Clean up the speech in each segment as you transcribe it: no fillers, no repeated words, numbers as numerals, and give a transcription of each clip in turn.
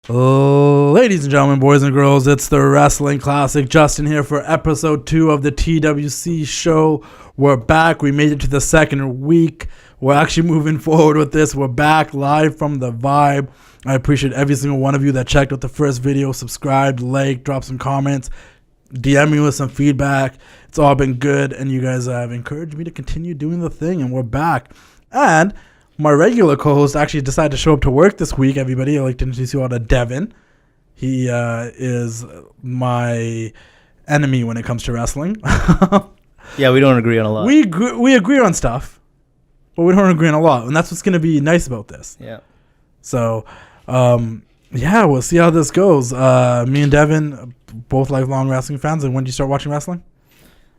Ladies and gentlemen, boys and girls, it's the Wrestling Classic. Justin here for episode 2 of the TWC show. We're back. We made it to the second week. We're actually moving forward with this. We're back live from the Vibe. I appreciate every single one of you that checked out the first video, subscribed, liked, dropped some comments, DM me with some feedback. It's all been good, and you guys have encouraged me to continue doing the thing, and we're back. And my regular co-host actually decided to show up to work this week, everybody. I'd like to introduce you all to Devon. He is my enemy when it comes to wrestling. Yeah, we don't agree on a lot. We agree on stuff, but we don't agree on a lot, and that's what's going to be nice about this. Yeah. So, yeah, we'll see how this goes. Me and Devon, both lifelong wrestling fans. And when did you start watching wrestling?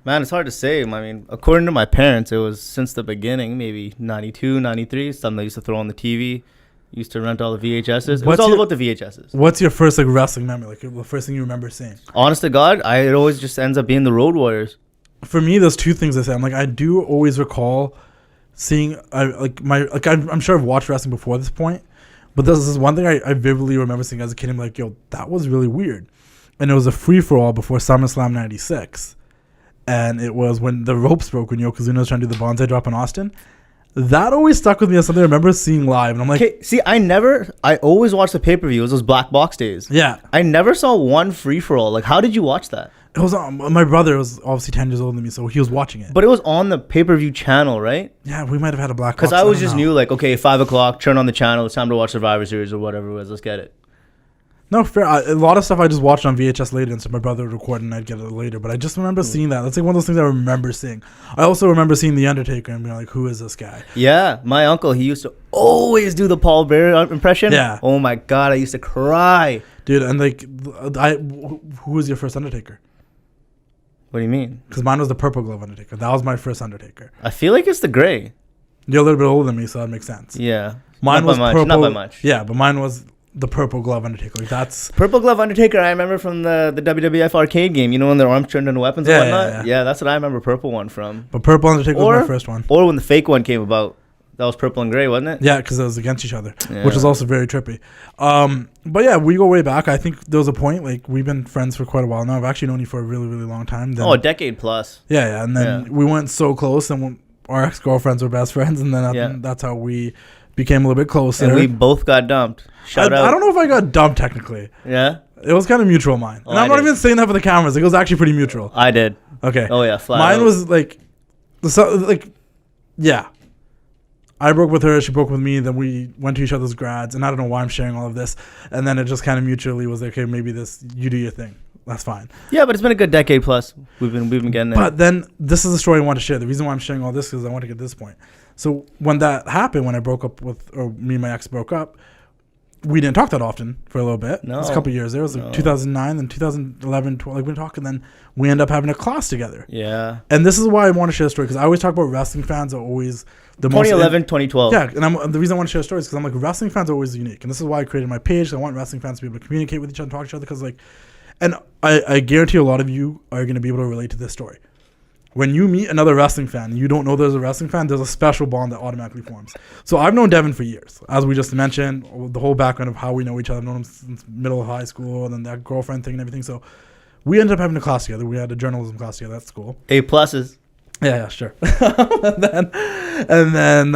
Man, it's hard to say. I mean, according to my parents, it was since the beginning, maybe 92, 93, something they used to throw on the TV. Used to rent all the VHSs. It was all about the VHSs. What's your first wrestling memory? Like the first thing you remember seeing? Honest to God, it always just ends up being the Road Warriors. For me, there's two things I say. I do always recall seeing I'm sure I've watched wrestling before this point, but this is one thing I vividly remember seeing as a kid. I'm like, yo, that was really weird. And it was a free for all before SummerSlam '96. And it was when the ropes broke when Yokozuna was trying to do the bonsai drop in Austin. That always stuck with me as something I remember seeing live. And I'm like... Okay, see, I always watched the pay-per-view. It was those black box days. Yeah. I never saw one free-for-all. Like, how did you watch that? It was my brother was obviously 10 years older than me, so he was watching it. But it was on the pay-per-view channel, right? Yeah, we might have had a black box. Because I always just knew, like, okay, 5 o'clock, turn on the channel. It's time to watch Survivor Series or whatever it was. Let's get it. No, fair. A lot of stuff I just watched on VHS later, and so my brother would record and I'd get it later. But I just remember seeing that. That's like one of those things I remember seeing. I also remember seeing The Undertaker and being like, who is this guy? Yeah, my uncle, he used to always do the Paul Bearer impression. Yeah. Oh my God, I used to cry. Dude, and like, who was your first Undertaker? What do you mean? Because mine was the purple glove Undertaker. That was my first Undertaker. I feel like it's the gray. You're a little bit older than me, so that makes sense. Yeah. Mine was purple. Not by much. Yeah, but mine was the purple glove Undertaker. Like that's purple glove Undertaker. I remember from the WWF arcade game. You know when their arms turned into weapons and whatnot. Yeah, that's what I remember purple one from. But purple Undertaker was my first one. Or when the fake one came about, that was purple and gray, wasn't it? Yeah, because it was against each other, which is also very trippy. But yeah, we go way back. I think there was a point like we've been friends for quite a while now. I've actually known you for a really, really long time. Then, a decade plus. Yeah, and then we went so close, and our ex-girlfriends were best friends, and then that's how we became a little bit closer. And we both got dumped. Shout out. I don't know if I got dumped technically. Yeah? It was kind of mutual mine. And I'm not even saying that for the cameras. It was actually pretty mutual. I did. Okay. Oh, yeah. Flat Mine out. was yeah. I broke with her. She broke with me. Then we went to each other's grads. And I don't know why I'm sharing all of this. And then it just kind of mutually was like, okay, maybe you do your thing. That's fine. Yeah, but it's been a good decade plus. We've been getting there. But then this is the story I want to share. The reason why I'm sharing all this is I want to get to this point. So when that happened, when I broke up me and my ex broke up, we didn't talk that often for a little bit. No. It was a couple of years. There was 2009 and 2011, 12, like we talk, and then we end up having a class together. Yeah. And this is why I want to share a story, because I always talk about wrestling fans are always the 2011, 2012. Yeah, and the reason I want to share stories is because I'm like, wrestling fans are always unique. And this is why I created my page. I want wrestling fans to be able to communicate with each other and talk to each other, because like, and I guarantee a lot of you are going to be able to relate to this story. When you meet another wrestling fan and you don't know there's a wrestling fan, there's a special bond that automatically forms. So I've known Devon for years. As we just mentioned, the whole background of how we know each other. I've known him since middle of high school, and then that girlfriend thing and everything. So we ended up having a class together. We had a journalism class together at school. A pluses. Yeah, sure. and then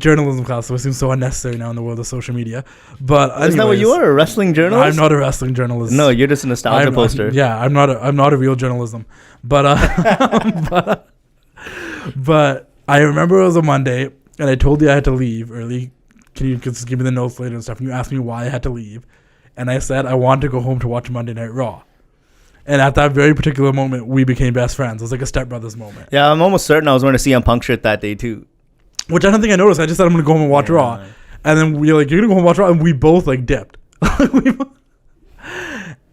journalism class, which seems so unnecessary now in the world of social media. But anyways, isn't that what you are, a wrestling journalist? I'm not a wrestling journalist. No, you're just a nostalgia poster. Yeah, I'm not a real journalism. But but I remember it was a Monday, and I told you I had to leave early. Can you just give me the notes later and stuff? And you asked me why I had to leave, and I said I wanted to go home to watch Monday Night Raw. And at that very particular moment, we became best friends. It was like a stepbrothers moment. Yeah, I'm almost certain I was wearing a CM Punk shirt that day, too. Which I don't think I noticed. I just said I'm going to go home and watch Raw. And then we were like, you're going to go home and watch Raw? And we both, like, dipped.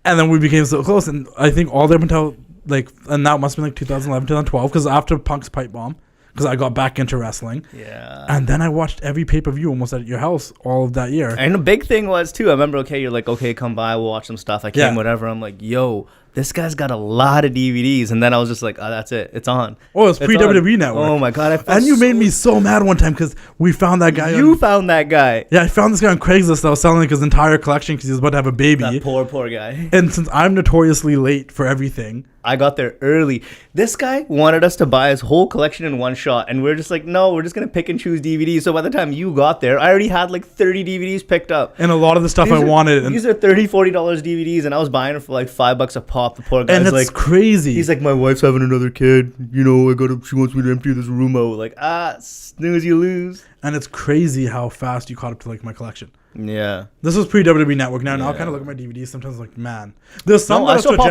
And then we became so close. And I think all the way up until, like, and that must have been, like, 2011, 2012. Because after Punk's pipe bomb, because I got back into wrestling. Yeah. And then I watched every pay-per-view almost at your house all of that year. And the big thing was, too, I remember, okay, you're like, okay, come by, we'll watch some stuff. I came, whatever. I'm like, yo, this guy's got a lot of DVDs. And then I was just like, oh, that's it. It's on. Oh, it's pre-WWE Network. Oh, my God. And you made me so mad one time because we found that guy. You found that guy. Yeah, I found this guy on Craigslist that was selling like his entire collection because he was about to have a baby. That poor guy. And since I'm notoriously late for everything, I got there early. This guy wanted us to buy his whole collection in one shot. And we're just like, no, we're just going to pick and choose DVDs. So by the time you got there, I already had like 30 DVDs picked up. And a lot of the stuff I wanted. These are $30, $40 DVDs. And I was buying them for like $5 a pop. The poor guy's and it's like, crazy. He's like, my wife's having another kid. You know, she wants me to empty this room out. Like, snooze, you lose. And it's crazy how fast you caught up to like my collection. Yeah. This was pre-WWE Network. Now I kind of look at my DVDs sometimes like, man. There's some I still pop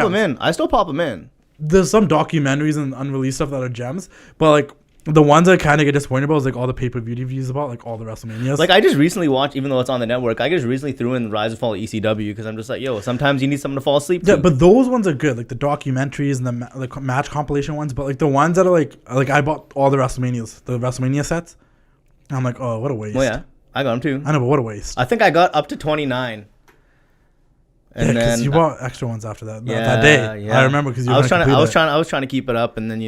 them in. There's some documentaries and unreleased stuff that are gems. But like the ones I kind of get disappointed about is like all the pay-per-view DVDs about like all the WrestleManias. Like I just recently watched, even though it's on the network, I just recently threw in Rise and Fall of ECW because I'm just like, yo, sometimes you need something to fall asleep to. Yeah, but those ones are good. Like the documentaries and the like match compilation ones. But like the ones that are like I bought all the WrestleMania sets. And I'm like, oh, what a waste. Oh, yeah. I got them too. I know, but what a waste. I think I got up to 29. And because you bought extra ones after that day. Yeah. I remember because I was trying to keep it up, and then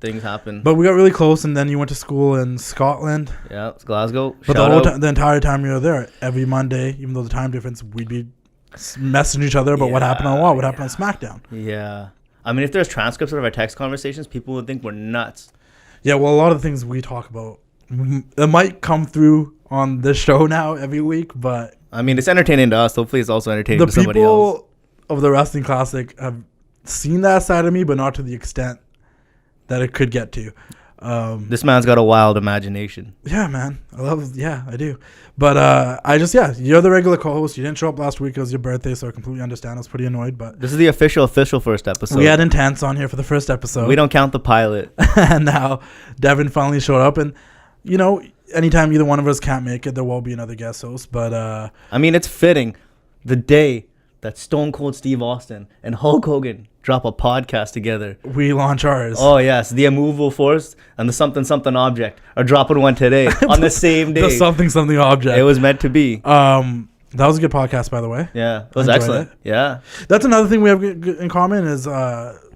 things happen. But we got really close, and then you went to school in Scotland. Yeah, it's Glasgow. But the entire time you were there, every Monday, even though the time difference, we'd be messaging each other about what happened on what happened on SmackDown. Yeah, I mean, if there's transcripts of our text conversations, people would think we're nuts. Yeah, well, a lot of the things we talk about, it might come through on this show now every week, but I mean, it's entertaining to us. Hopefully, it's also entertaining to somebody else. The people of the Wrestling Classic have seen that side of me, but not to the extent that it could get to. This man's got a wild imagination. Yeah, man. I do. But you're the regular co-host. You didn't show up last week. It was your birthday, so I completely understand. I was pretty annoyed, but this is the official first episode. We had Intense on here for the first episode. We don't count the pilot. And now Devon finally showed up, and anytime either one of us can't make it, there will be another guest host. But I mean, it's fitting the day that Stone Cold Steve Austin and Hulk Hogan drop a podcast together. We launch ours. Oh yes, the immovable force and the something object are dropping one today on the same day. The something object. It was meant to be. That was a good podcast, by the way. Yeah, it was excellent. Yeah, that's another thing we have in common is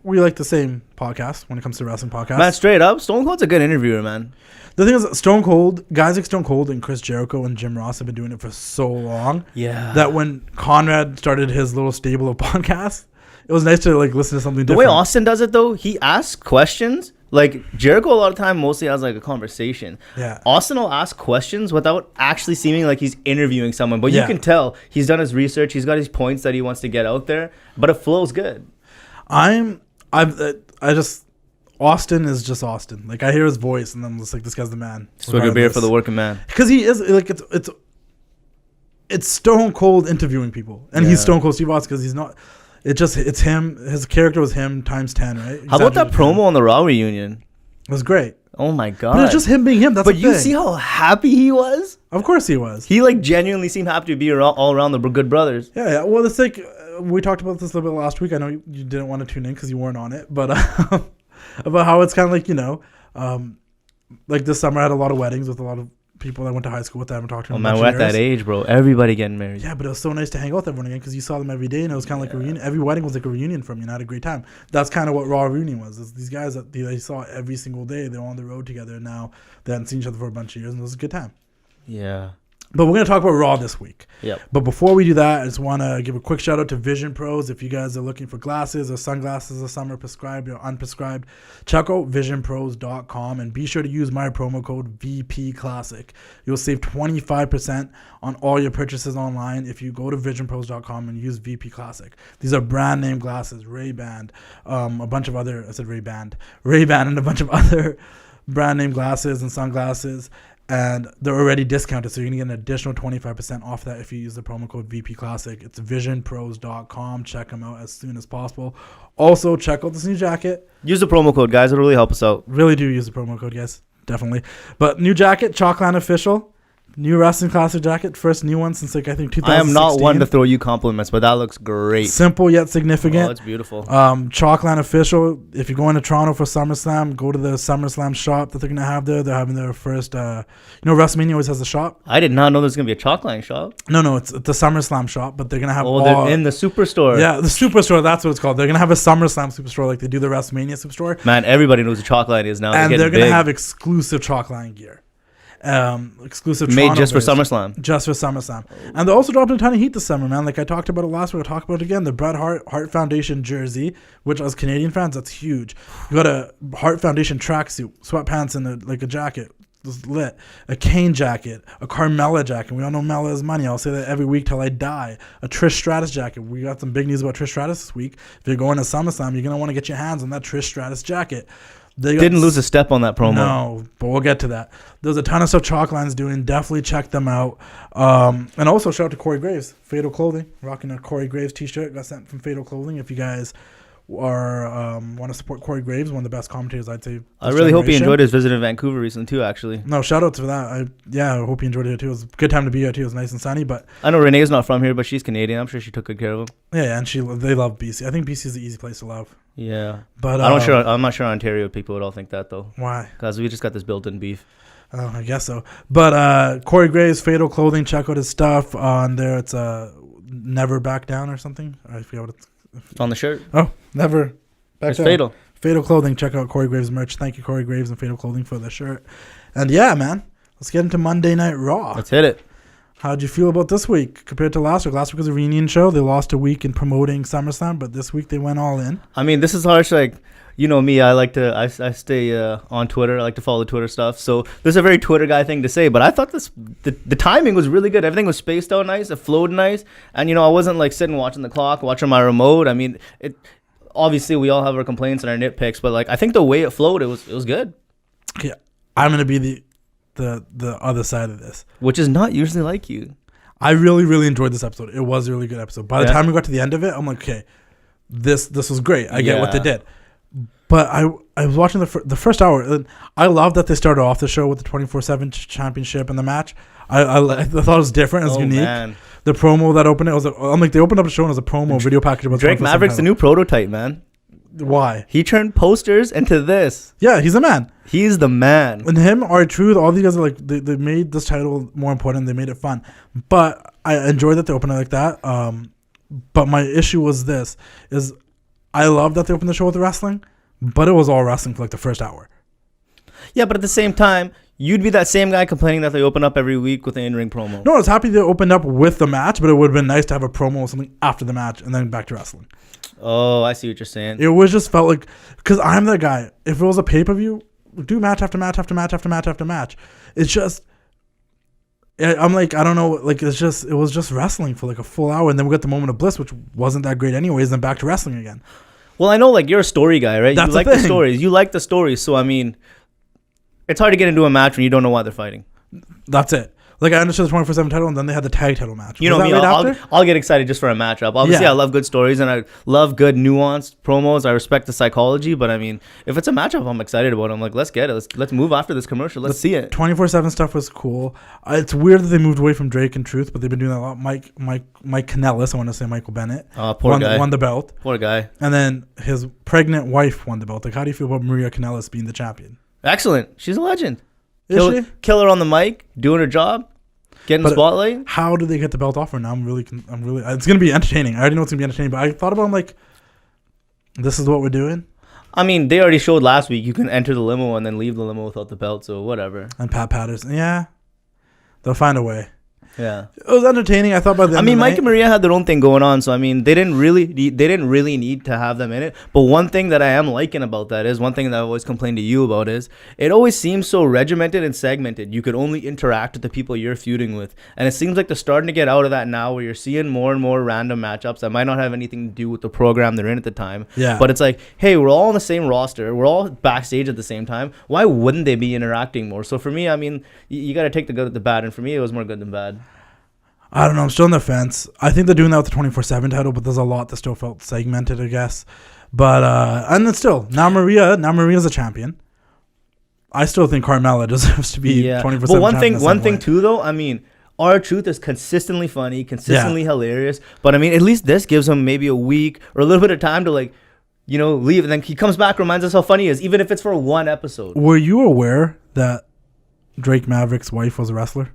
we like the same podcast when it comes to wrestling podcasts. Man, straight up, Stone Cold's a good interviewer, man. The thing is, guys like Stone Cold and Chris Jericho and Jim Ross have been doing it for so long. Yeah. That when Conrad started his little stable of podcasts, it was nice to like listen to something different. The way Austin does it, though, he asks questions. Like Jericho, a lot of time mostly has like a conversation. Yeah. Austin will ask questions without actually seeming like he's interviewing someone, but you can tell he's done his research. He's got his points that he wants to get out there, but it flows good. Austin is just Austin. Like I hear his voice, and I'm just like, this guy's the man. Swig a beer for the working man. Because he is like it's Stone Cold interviewing people, and he's Stone Cold Steve Austin because he's not. It's him. His character was him times 10, right? How about that promo on the Raw reunion? It was great. Oh my god! But it's just him being him. That's. But you see how happy he was? Of course he was. He like genuinely seemed happy to be all around the good brothers. Yeah. Well, it's like we talked about this a little bit last week. I know you didn't want to tune in because you weren't on it, but about how it's kind of like like this summer I had a lot of weddings with a lot of people I went to high school with that I haven't talked to. Oh man, we're at that age, bro. Everybody getting married. Yeah, but it was so nice to hang out with everyone again because you saw them every day, and it was kind of like a reunion. Every wedding was like a reunion from you, and I had a great time. That's kind of what Raw reunion was. It's these guys that they saw every single day. They're on the road together, and now they hadn't seen each other for a bunch of years, and it was a good time. Yeah. But we're going to talk about Raw this week. Yep. But before we do that, I just want to give a quick shout out to Vision Pros. If you guys are looking for glasses or sunglasses or summer prescribed or unprescribed, check out visionpros.com and be sure to use my promo code VPClassic. You'll save 25% on all your purchases online if you go to visionpros.com and use VPClassic. These are brand name glasses, Ray-Ban, a bunch of other, Ray-Ban and a bunch of other brand name glasses and sunglasses. And they're already discounted, so you're going to get an additional 25% off that if you use the promo code VPClassic. It's visionpros.com. Check them out as soon as possible. Also, check out this new jacket. Use the promo code, guys. It'll really help us out. Really do use the promo code, guys. Definitely. But new jacket, Chalkland Official. New Wrestling Classic jacket. First new one since like I think 2016. I am not one to throw you compliments, but that looks great. Simple yet significant. Oh, it's beautiful. Chalkline official. If you're going to Toronto for SummerSlam, go to the SummerSlam shop that they're gonna have there. They're having their first. WrestleMania always has a shop. I did not know there's gonna be a Chalkline shop. No, it's the SummerSlam shop, but they're gonna have. They're in the Superstore. Yeah, the Superstore. That's what it's called. They're gonna have a SummerSlam Superstore like they do the WrestleMania Superstore. Man, everybody knows what Chalkline is now. And they're gonna have exclusive Chalkline gear. Exclusive made Toronto just for based. SummerSlam. Just for SummerSlam. And they're also dropping a ton of heat this summer, man. Like I talked about it last week, I'll talk about it again. The Bret Hart Foundation jersey, which as Canadian fans, that's huge. You got a Hart Foundation tracksuit, sweatpants, and a jacket. It's lit. A Kane jacket, a Carmella jacket. We all know Mella is money. I'll say that every week till I die. A Trish Stratus jacket. We got some big news about Trish Stratus this week. If you're going to SummerSlam, you're going to want to get your hands on that Trish Stratus jacket. They didn't lose a step on that promo. No, but we'll get to that. There's a ton of stuff Chalkline's doing. Definitely check them out. And also shout out to Corey Graves, Fatal Clothing, rocking a Corey Graves t-shirt. Got sent from Fatal Clothing. If you guys are want to support Corey Graves, one of the best commentators I'd say. I really hope he enjoyed his visit in Vancouver recently too. Actually, no, shout out to that. I hope he enjoyed it here too. It was a good time to be here too. It was nice and sunny. But I know Renee's not from here, but she's Canadian. I'm sure she took good care of him. Yeah, and they love BC. I think BC is the easy place to love. Yeah, but I'm not sure Ontario people would all think that though. Why? Because we just got this built-in beef. Oh, I guess so. But Corey Graves, Fatal Clothing, check out his stuff on there. It's Never Back Down or something. I forget what it's on the shirt. Oh, Never Back Down. Fatal. Fatal Clothing. Check out Corey Graves merch. Thank you, Corey Graves and Fatal Clothing, for the shirt. And yeah, man, let's get into Monday Night Raw. Let's hit it. How'd you feel about this week compared to last week? Last week was a reunion show. They lost a week in promoting SummerSlam, but this week they went all in. I mean, this is harsh. Like, you know me, I stay on Twitter. I like to follow Twitter stuff. So this is a very Twitter guy thing to say, but I thought the timing was really good. Everything was spaced out nice. It flowed nice. And, I wasn't like sitting watching the clock, watching my remote. I mean, obviously we all have our complaints and our nitpicks, but like I think the way it flowed, it was good. Okay, I'm going to be the other side of this, which is not usually like you. I really, really enjoyed this episode. It was a really good episode. By the time we got to the end of it, I'm like, okay, this was great. I get what they did. But I was watching the first hour, and I love that they started off the show with the 24/7 championship and the match. I thought it was different. It was unique. Man. The promo that opened it was they opened up the show and it was a promo video package about Drake Maverick's the new prototype, man. Why? He turned posters into this. Yeah, he's a man. He's the man. And him, R-Truth, all these guys are like, they made this title more important. They made it fun. But I enjoyed that they opened it like that. But my issue was this, is I love that they opened the show with wrestling, but it was all wrestling for like the first hour. Yeah, but at the same time, you'd be that same guy complaining that they open up every week with an in-ring promo. No, I was happy they opened up with the match, but it would have been nice to have a promo or something after the match and then back to wrestling. Oh, I see what you're saying. It was just felt like, because I'm that guy. If it was a pay-per-view, do match after match after match after match after match. It's just, I'm like, I don't know, like it was just wrestling for like a full hour, and then we got the moment of bliss, which wasn't that great anyways, and then back to wrestling again. Well, I know, like, you're a story guy, right? That's you like the stories. You like the stories, so I mean, it's hard to get into a match when you don't know why they're fighting. That's it. Like, I understood the 24/7 title, and then they had the tag title match. You know me, I'll get excited just for a matchup. Obviously, I love good stories, and I love good nuanced promos. I respect the psychology, but I mean, if it's a matchup I'm excited about, I'm like, let's get it. Let's move after this commercial. Let's see it. 24/7 stuff was cool. It's weird that they moved away from Drake and Truth, but they've been doing that a lot. Mike Kanellis, I want to say Michael Bennett, poor guy. Won the belt. Poor guy. And then his pregnant wife won the belt. Like, how do you feel about Maria Kanellis being the champion? Excellent. She's a legend. Is she? Killer on the mic, doing her job. Getting the spotlight. How do they get the belt off her? Now I'm really. It's gonna be entertaining. I already know it's gonna be entertaining, but I thought about like, this is what we're doing. I mean, they already showed last week you can enter the limo and then leave the limo without the belt, so whatever. And Pat Patterson, yeah, they'll find a way. Yeah, it was entertaining. I thought by the end of the Mike night, and Maria had their own thing going on, so I mean, they didn't really need to have them in it. But one thing that I am liking about that is one thing that I've always complained to you about is it always seems so regimented and segmented. You could only interact with the people you're feuding with, and it seems like they're starting to get out of that now, where you're seeing more and more random matchups that might not have anything to do with the program they're in at the time. Yeah. But it's like, hey, we're all on the same roster, we're all backstage at the same time. Why wouldn't they be interacting more? So for me, I mean, you got to take the good at the bad, and for me, it was more good than bad. I don't know. I'm still on the fence. I think they're doing that with the 24/7 title, but there's a lot that still felt segmented, I guess. But and then still, now Maria's a champion. I still think Carmella deserves to be 24/7. But one thing too, though. I mean, R-Truth is consistently funny, consistently hilarious. But I mean, at least this gives him maybe a week or a little bit of time to like, leave, and then he comes back, reminds us how funny he is, even if it's for one episode. Were you aware that Drake Maverick's wife was a wrestler?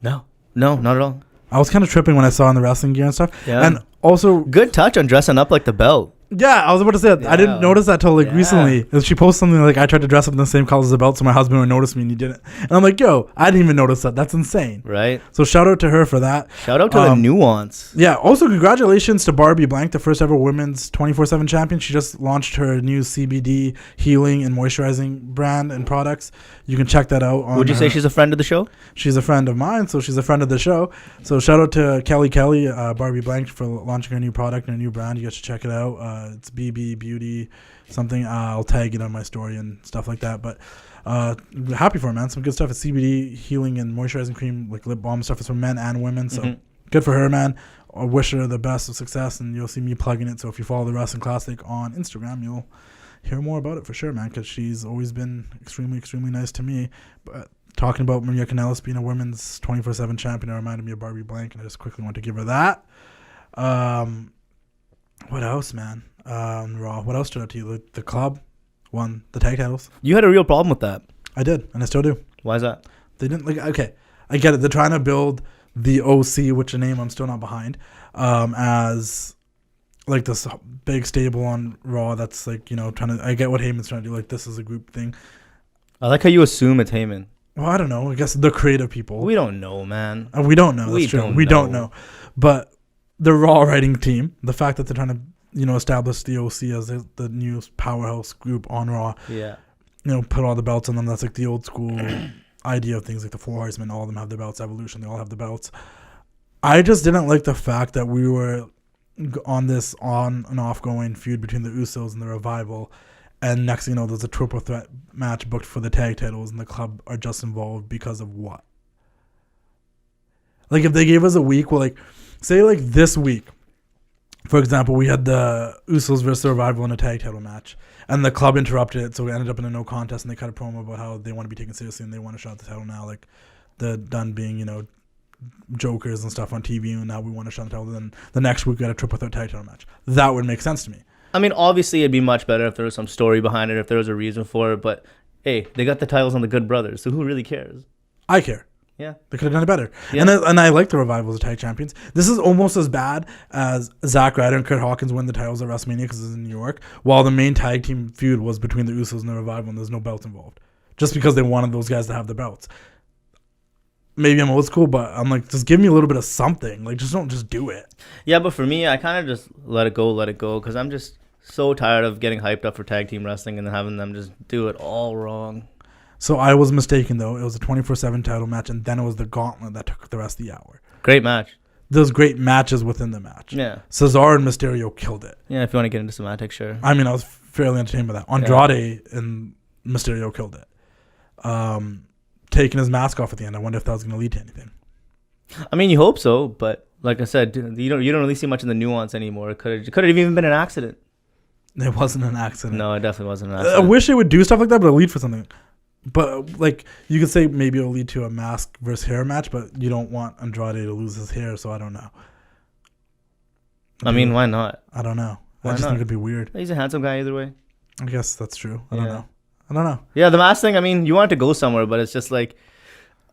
No, not at all. I was kind of tripping when I saw in the wrestling gear and stuff. Yeah. And also, good touch on dressing up like the belt. Yeah, I was about to say that. I didn't notice that till recently. And she posted something like, I tried to dress up in the same color as the belt so my husband would notice me and he didn't. And I'm like, yo, I didn't even notice that. That's insane. Right. So shout out to her for that. Shout out to the nuance. Yeah. Also, congratulations to Barbie Blank, the first ever women's 24/7 champion. She just launched her new CBD healing and moisturizing brand and products. You can check that out. Would you say she's a friend of the show? She's a friend of mine, so she's a friend of the show. So shout out to Kelly, Barbie Blank, for launching her new product and a new brand. You guys should check it out. It's BB Beauty something. I'll tag it on my story and stuff like that. But happy for her, man. Some good stuff. It's CBD healing and moisturizing cream, like lip balm stuff. It's for men and women. So good for her, man. I wish her the best of success, and you'll see me plugging it. So if you follow the Wrestling Classic on Instagram, you'll hear more about it for sure, man, because she's always been extremely, extremely nice to me. But talking about Maria Kanellis being a women's 24/7 champion, it reminded me of Barbie Blank, and I just quickly want to give her that. What else, man? Raw. What else stood out to you? The club won the tag titles. You had a real problem with that. I did, and I still do. Why is that? They didn't okay. I get it. They're trying to build the OC, which a name I'm still not behind, as like this big stable on Raw. That's like trying to. I get what Heyman's trying to do. Like this is a group thing. I like how you assume it's Heyman. Well, I don't know. I guess the creative people. We don't know, man. We don't know. That's true. We don't know. But the Raw writing team, the fact that they're trying to establish the OC as the new powerhouse group on Raw. Yeah. Put all the belts on them. That's like the old school idea of things, like the Four Horsemen. All of them have the belts. Evolution, they all have the belts. I just didn't like the fact that we were on this on and off going feud between the Usos and the Revival, and next thing you know, there's a triple threat match booked for the tag titles, and the club are just involved because of what? Like if they gave us a week, well, like say like this week, for example, we had the Usos versus the Revival in a tag title match, and the club interrupted it, so we ended up in a no contest, and they cut a promo about how they want to be taken seriously and they want to shut the title now, like the done being jokers and stuff on TV, and now we want to shut the title. Then the next week we got a triple threat tag title match. That would make sense to me. I mean, obviously it'd be much better if there was some story behind it, if there was a reason for it. But hey, they got the titles on the Good Brothers, so who really cares? I care. Yeah, they could have done it better. Yeah. And I like the Revival as tag champions. This is almost as bad as Zack Ryder and Kurt Hawkins win the titles at WrestleMania because it's in New York, while the main tag team feud was between the Usos and the Revival, and there's no belts involved, just because they wanted those guys to have the belts. Maybe I'm old school, but I'm like, just give me a little bit of something. Like, just don't just do it. Yeah, but for me, I kind of just let it go, because I'm just so tired of getting hyped up for tag team wrestling and then having them just do it all wrong. So I was mistaken, though. It was a 24/7 title match, and then it was the gauntlet that took the rest of the hour. Great match. There's great matches within the match. Yeah. Cesaro and Mysterio killed it. Yeah, if you want to get into semantics, sure. I mean, I was fairly entertained by that. Andrade and Mysterio killed it. Taking his mask off at the end, I wonder if that was going to lead to anything. I mean, you hope so, but like I said, you don't really see much in the nuance anymore. It could have even been an accident. It wasn't an accident. No, it definitely wasn't an accident. I wish it would do stuff like that, but it'll lead for something. But like you could say, maybe it'll lead to a mask versus hair match, but you don't want Andrade to lose his hair, so I don't know. I mean, why not? I don't know. Why I just not? think it'd be weird. He's a handsome guy either way. I guess that's true. I don't know. Yeah, the mask thing, I mean, you want it to go somewhere, but it's just like,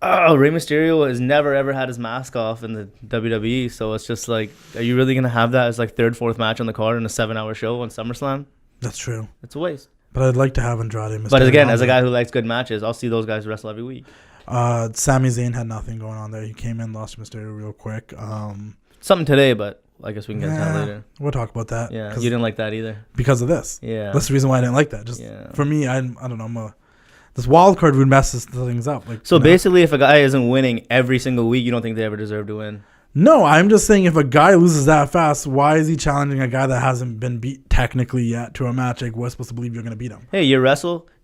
Rey Mysterio has never, ever had his mask off in the WWE, so it's just like, are you really going to have that as like third, fourth match on the card in a 7-hour show on SummerSlam? That's true. It's a waste. But I'd like to have Andrade and Mysterio. But again, as a guy who likes good matches, I'll see those guys wrestle every week. Sami Zayn had nothing going on there. He came in, lost Mysterio real quick. Something today, but I guess we can get into that later. We'll talk about that. Yeah, you didn't like that either. Because of this. Yeah. That's the reason why I didn't like that. Just for me, I don't know. This wild card would mess things up. Like, so basically, if a guy isn't winning every single week, you don't think they ever deserve to win? No, I'm just saying if a guy loses that fast, why is he challenging a guy that hasn't been beat technically yet to a match? Like, we're supposed to believe you're going to beat him. Hey, you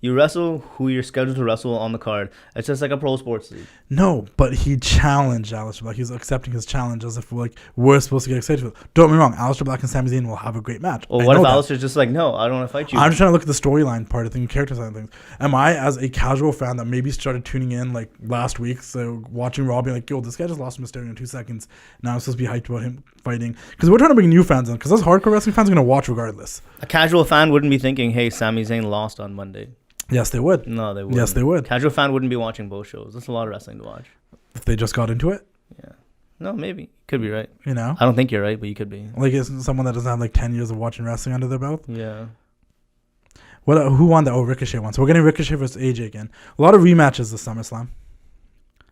You wrestle who you're scheduled to wrestle on the card. It's just like a pro sports league. No, but he challenged Aleister Black. He's accepting his challenge as if we're supposed to get excited for it. Don't get me wrong. Aleister Black and Sami Zayn will have a great match. Well, what if Aleister's just like, no, I don't want to fight you? I'm just trying to look at the storyline part of things, character side of things. Am I, as a casual fan that maybe started tuning in like last week, so watching Raw, being like, yo, this guy just lost Mysterio in 2 seconds. Now I'm supposed to be hyped about him fighting. Because we're trying to bring new fans in. Because us hardcore wrestling fans are going to watch regardless. A casual fan wouldn't be thinking, hey, Sami Zayn lost on Monday. Yes, they would. No, they wouldn't. Yes, they would. Casual fan wouldn't be watching both shows. That's a lot of wrestling to watch. If they just got into it? Yeah. No, maybe. Could be right. You know? I don't think you're right, but you could be. Like, it's someone that doesn't have like 10 years of watching wrestling under their belt? Yeah. Who won that? Oh, Ricochet won. So we're getting Ricochet versus AJ again. A lot of rematches this SummerSlam.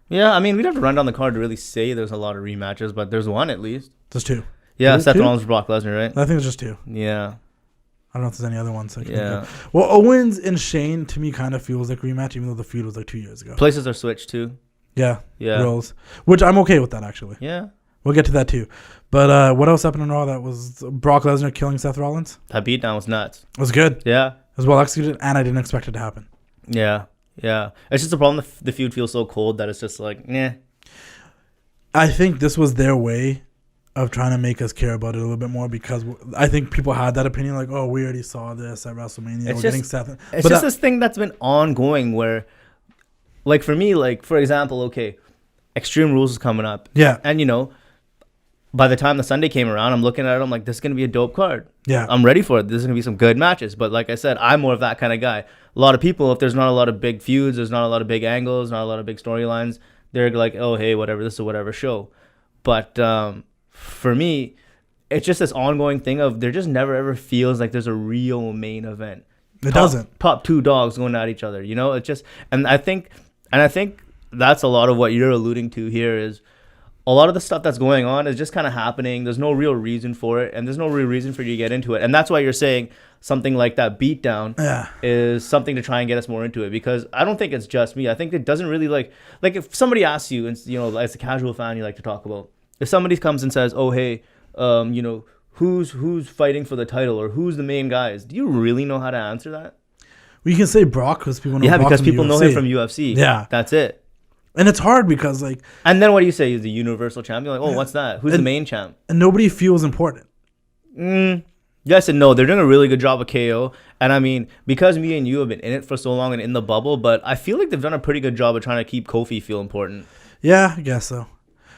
Yeah, I mean, we'd have to run down the card to really say there's a lot of rematches, but there's one at least. There's 2. Yeah, There's Seth 2? Rollins, Brock Lesnar, right? I think it's just 2. Yeah. I don't know if there's any other ones. Yeah. Well, Owens and Shane, to me, kind of feels like a rematch, even though the feud was like 2 years ago. Places are switched too. Yeah. Yeah. Roles. Which I'm okay with that, actually. Yeah. We'll get to that, too. But what else happened in Raw? That was Brock Lesnar killing Seth Rollins? That beatdown was nuts. It was good. Yeah. It was well executed, and I didn't expect it to happen. Yeah. Yeah. It's just a problem. The feud feels so cold that it's just like, nah. I think this was their way of trying to make us care about it a little bit more, because I think people had that opinion like, oh, we already saw this at WrestleMania. It's Getting Seth. It's just this thing that's been ongoing where, like for me, like for example, okay, Extreme Rules is coming up. Yeah. And you know, by the time the Sunday came around, I'm looking at it, I'm like, this is going to be a dope card. Yeah. I'm ready for it. This is going to be some good matches. But like I said, I'm more of that kind of guy. A lot of people, if there's not a lot of big feuds, there's not a lot of big angles, not a lot of big storylines, they're like, oh, hey, whatever, this is whatever show. But for me, it's just this ongoing thing of there just never ever feels like there's a real main event. It doesn't. Top 2 dogs going at each other, you know? It's just, and I think that's a lot of what you're alluding to here is a lot of the stuff that's going on is just kind of happening. There's no real reason for it, and there's no real reason for you to get into it. And that's why you're saying something like that beatdown is something to try and get us more into it, because I don't think it's just me. I think it doesn't really like if somebody asks you, and you know, as a casual fan you like to talk about, if somebody comes and says, oh, hey, you know, who's fighting for the title or who's the main guys, do you really know how to answer that? Well, you can say Brock because people know Brock because from people UFC. know him from UFC. Yeah. That's it. And it's hard because, like... And then what do you say? He's the Universal Champion? Like, oh, what's that? Who's the main champ? And nobody feels important. Yes and no. They're doing a really good job of KO. And, I mean, because me and you have been in it for so long and in the bubble, but I feel like they've done a pretty good job of trying to keep Kofi feel important. Yeah, I guess so.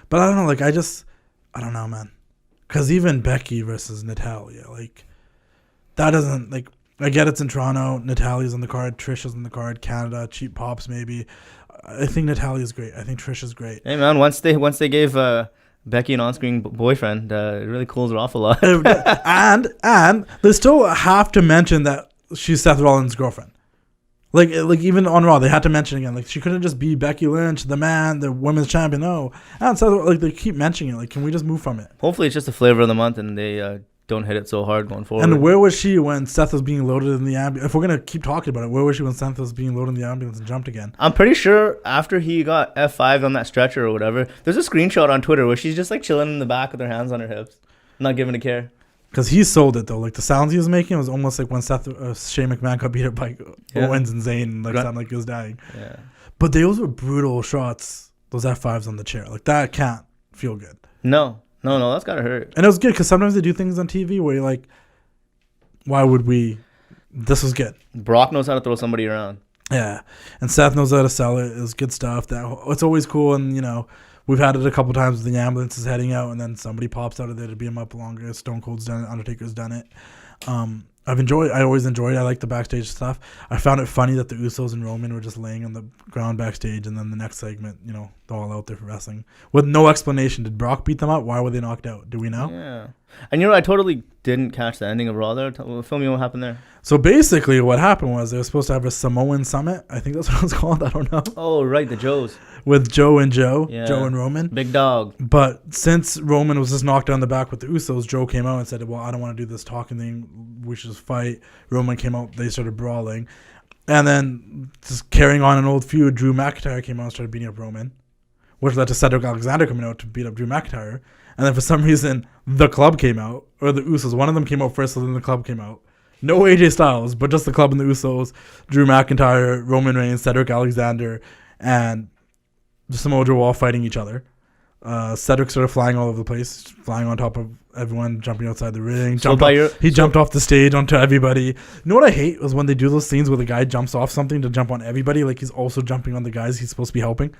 But I don't know. Like, I don't know, man. Because even Becky versus Natalya, like, that doesn't... Like, I get it's in Toronto. Natalya's on the card. Trish is on the card. Canada. Cheap Pops, maybe. I think Natalya's great. I think Trish is great. Hey man, once they gave Becky an on-screen boyfriend, it really cools her off a lot. and they still have to mention that she's Seth Rollins' girlfriend. Like even on Raw, they had to mention again. Like she couldn't just be Becky Lynch, the women's champion. No, and Seth, like they keep mentioning it. Like, can we just move from it? Hopefully, it's just the flavor of the month, and they don't hit it so hard going forward. And where was she when Seth was being loaded in the ambulance? If we're going to keep talking about it, where was she when Seth was being loaded in the ambulance and jumped again? I'm pretty sure after he got F5'd on that stretcher or whatever, there's a screenshot on Twitter where she's just like chilling in the back with her hands on her hips, not giving a care. Because he sold it, though. Like, the sounds he was making was almost like when Shane McMahon got beat up by Owens and Zayn and like, sounded like he was dying. Yeah. But those were brutal shots, those F5s on the chair. Like, that can't feel good. No, that's gotta hurt. And it was good because sometimes they do things on TV where you're like, why would we? This was good. Brock knows how to throw somebody around. Yeah, and Seth knows how to sell it. It was good stuff. It's always cool, and you know, we've had it a couple times with the ambulances heading out, and then somebody pops out of there to beat him up longer. Stone Cold's done it. Undertaker's done it. I always enjoyed it. I like the backstage stuff. I found it funny that the Usos and Roman were just laying on the ground backstage, and then the next segment, you know, they're all out there for wrestling with no explanation. Did Brock beat them up? Why were they knocked out? Do we know? Yeah. And you know, I totally didn't catch the ending of Raw there. Fill me what happened there. So basically what happened was they were supposed to have a Samoan Summit. I think that's what it was called. I don't know. Oh, right. The Joes. With Joe and Joe. Yeah. Joe and Roman. Big dog. But since Roman was just knocked down the back with the Usos, Joe came out and said, well, I don't want to do this talking thing. We should just fight. Roman came out. They started brawling. And then just carrying on an old feud, Drew McIntyre came out and started beating up Roman, which led to Cedric Alexander coming out to beat up Drew McIntyre. And then for some reason, the Club came out, or the Usos. One of them came out first, and then the Club came out. No AJ Styles, but just the club and the Usos, Drew McIntyre, Roman Reigns, Cedric Alexander, and Samoa Joe all fighting each other. Cedric started flying all over the place, flying on top of everyone, jumping outside the ring. He jumped off the stage onto everybody. You know what I hate was when they do those scenes where the guy jumps off something to jump on everybody, like he's also jumping on the guys he's supposed to be helping,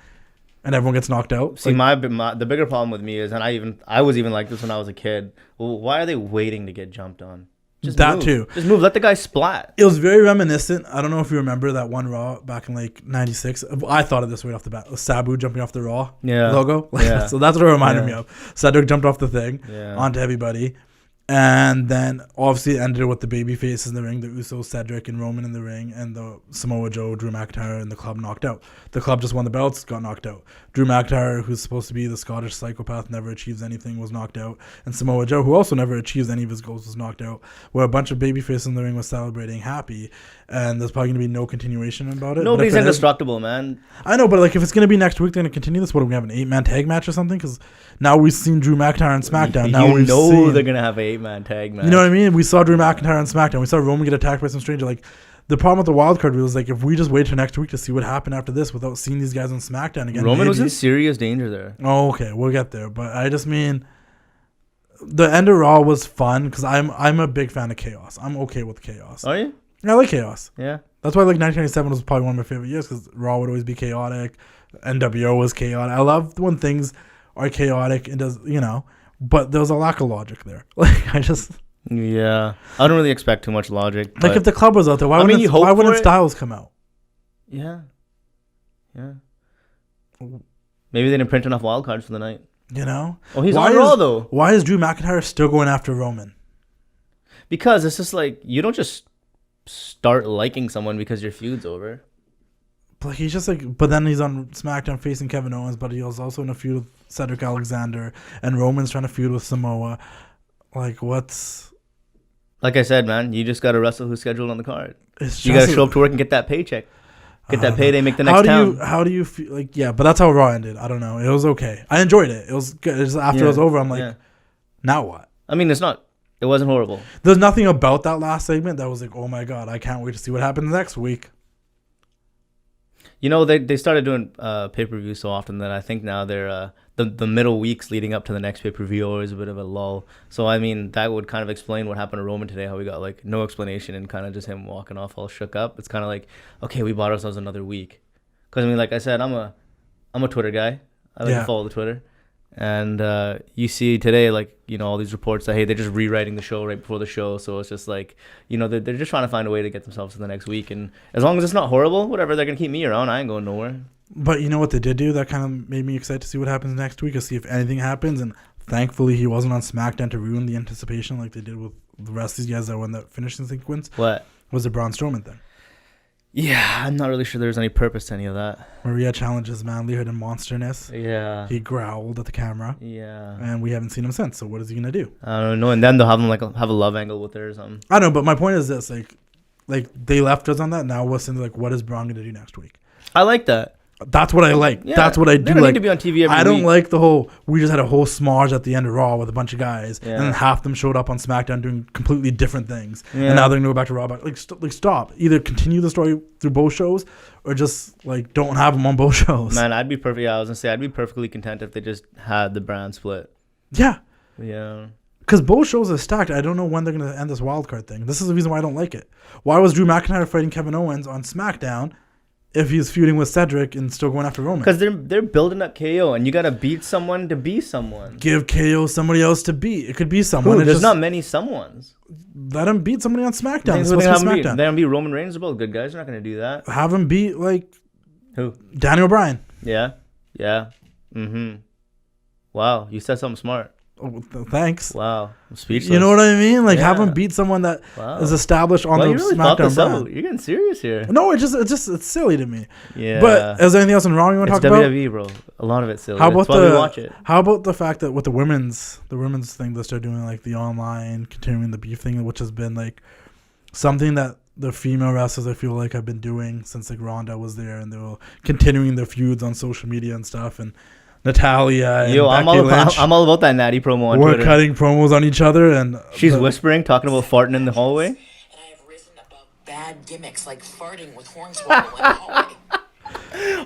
and everyone gets knocked out. See, the bigger problem with me is, and I was even like this when I was a kid. Well, why are they waiting to get jumped on? Just that move. Too. Just move. Let the guy splat. It was very reminiscent. I don't know if you remember that one Raw back in like '96. I thought of this right off the bat. Sabu jumping off the Raw logo. Yeah. So that's what it reminded me of. Cedric jumped off the thing onto everybody. And then obviously it ended with the baby faces in the ring, the Usos, Cedric, and Roman in the ring, and the Samoa Joe, Drew McIntyre, and the club knocked out. The club just won the belts, got knocked out. Drew McIntyre, who's supposed to be the Scottish psychopath, never achieves anything, was knocked out. And Samoa Joe, who also never achieves any of his goals, was knocked out. Where a bunch of baby faces in the ring was celebrating happy, and there's probably going to be no continuation about it. Nobody's indestructible, man. I know, but like if it's going to be next week, they're going to continue this. What, are we going to have an 8-man tag match or something? Because now we've seen Drew McIntyre on SmackDown. Now we know they're going to have an 8-man tag match. You know what I mean? We saw Drew McIntyre on SmackDown. We saw Roman get attacked by some stranger. Like, the problem with the wild card rule is like if we just wait till next week to see what happened after this without seeing these guys on SmackDown again. Roman was in serious danger there. Oh, okay, we'll get there. But I just mean the end of Raw was fun because I'm a big fan of chaos. I'm okay with chaos. Are you? Yeah, I like chaos. Yeah. That's why like 1997 was probably one of my favorite years because Raw would always be chaotic. NWO was chaotic. I love when things are chaotic and does but there's a lack of logic there. Like Yeah, I don't really expect too much logic. Like if the club was out there, why wouldn't Styles come out? Yeah. Maybe they didn't print enough wild cards for the night. Oh, he's on Raw though. Why is Drew McIntyre still going after Roman? Because it's just like you don't just start liking someone because your feud's over. But he's just like, but then he's on SmackDown facing Kevin Owens, but he was also in a feud with Cedric Alexander, and Roman's trying to feud with Samoa. Like what's? Like I said, man, you just got to wrestle who's scheduled on the card. You got to show up to work and get that paycheck. Get that payday, make the next town. How do you feel? Like, yeah, but that's how Raw ended. I don't know. It was okay. I enjoyed it. It was good. Just after it was over, I'm like, now what? I mean, it wasn't horrible. There's nothing about that last segment that was like, oh my God, I can't wait to see what happens next week. They started doing pay-per-view so often that I think now they're the middle weeks leading up to the next pay-per-view always a bit of a lull. So I mean that would kind of explain what happened to Roman today, how we got like no explanation and kind of just him walking off all shook up. It's kind of like, okay, we bought ourselves another week. Because I mean, like I said, I'm a Twitter guy. I like to follow the Twitter. And you see today, like, all these reports that, hey, they're just rewriting the show right before the show. So it's just like, they're just trying to find a way to get themselves to the next week. And as long as it's not horrible, whatever, they're going to keep me around. I ain't going nowhere. But you know what they did do that kind of made me excited to see what happens next week, or see if anything happens. And thankfully, he wasn't on SmackDown to ruin the anticipation like they did with the rest of these guys that won that finishing sequence. What? Was the Braun Strowman thing. Yeah, I'm not really sure there's any purpose to any of that. Maria challenges manlyhood and monsterness. Yeah. He growled at the camera. Yeah. And we haven't seen him since, so what is he going to do? I don't know. And then they'll have him have a love angle with her or something. I know, but my point is this. Like they left us on that. Now we're saying, like, what is Braun going to do next week? I like that. That's what I like. Yeah, that's what I do. They don't need to be on TV every week. I don't like the whole, we just had a whole smudge at the end of Raw with a bunch of guys, and then half them showed up on SmackDown doing completely different things. Yeah. And now they're going to go back to Raw. Like, stop. Either continue the story through both shows, or just, like, don't have them on both shows. Man, I was going to say, I'd be perfectly content if they just had the brand split. Yeah. Yeah. Because both shows are stacked. I don't know when they're going to end this wildcard thing. This is the reason why I don't like it. Why was Drew McIntyre fighting Kevin Owens on SmackDown if he's feuding with Cedric and still going after Roman? Because they're building up KO, and you got to beat someone to be someone. Give KO somebody else to beat. It could be someone. There's not many someones. Let him beat somebody on SmackDown. They're going to beat Roman Reigns. They're both good guys. They're not going to do that. Have him beat, like... Who? Daniel Bryan. Yeah. Mm-hmm. Wow, you said something smart. Oh, thanks. Wow, I'm speechless. You know what I mean? Like, have him beat someone that is established on the SmackDown brand. You're getting serious here. No, it's silly to me. Yeah. But is there anything else in Raw you want to talk about? It's WWE, bro. A lot of it's silly. That's why we watch it. How about the fact that with the women's thing, they start doing like the online, continuing the beef thing, which has been like something that the female wrestlers I feel like have been doing since like Ronda was there, and they were continuing their feuds on social media and stuff, and Natalia and Becky Lynch. I'm all about that Natty promo on Twitter. We're cutting promos on each other, and she's whispering, talking about farting in the hallway. bad gimmicks like farting with Hornswoggle in the hallway.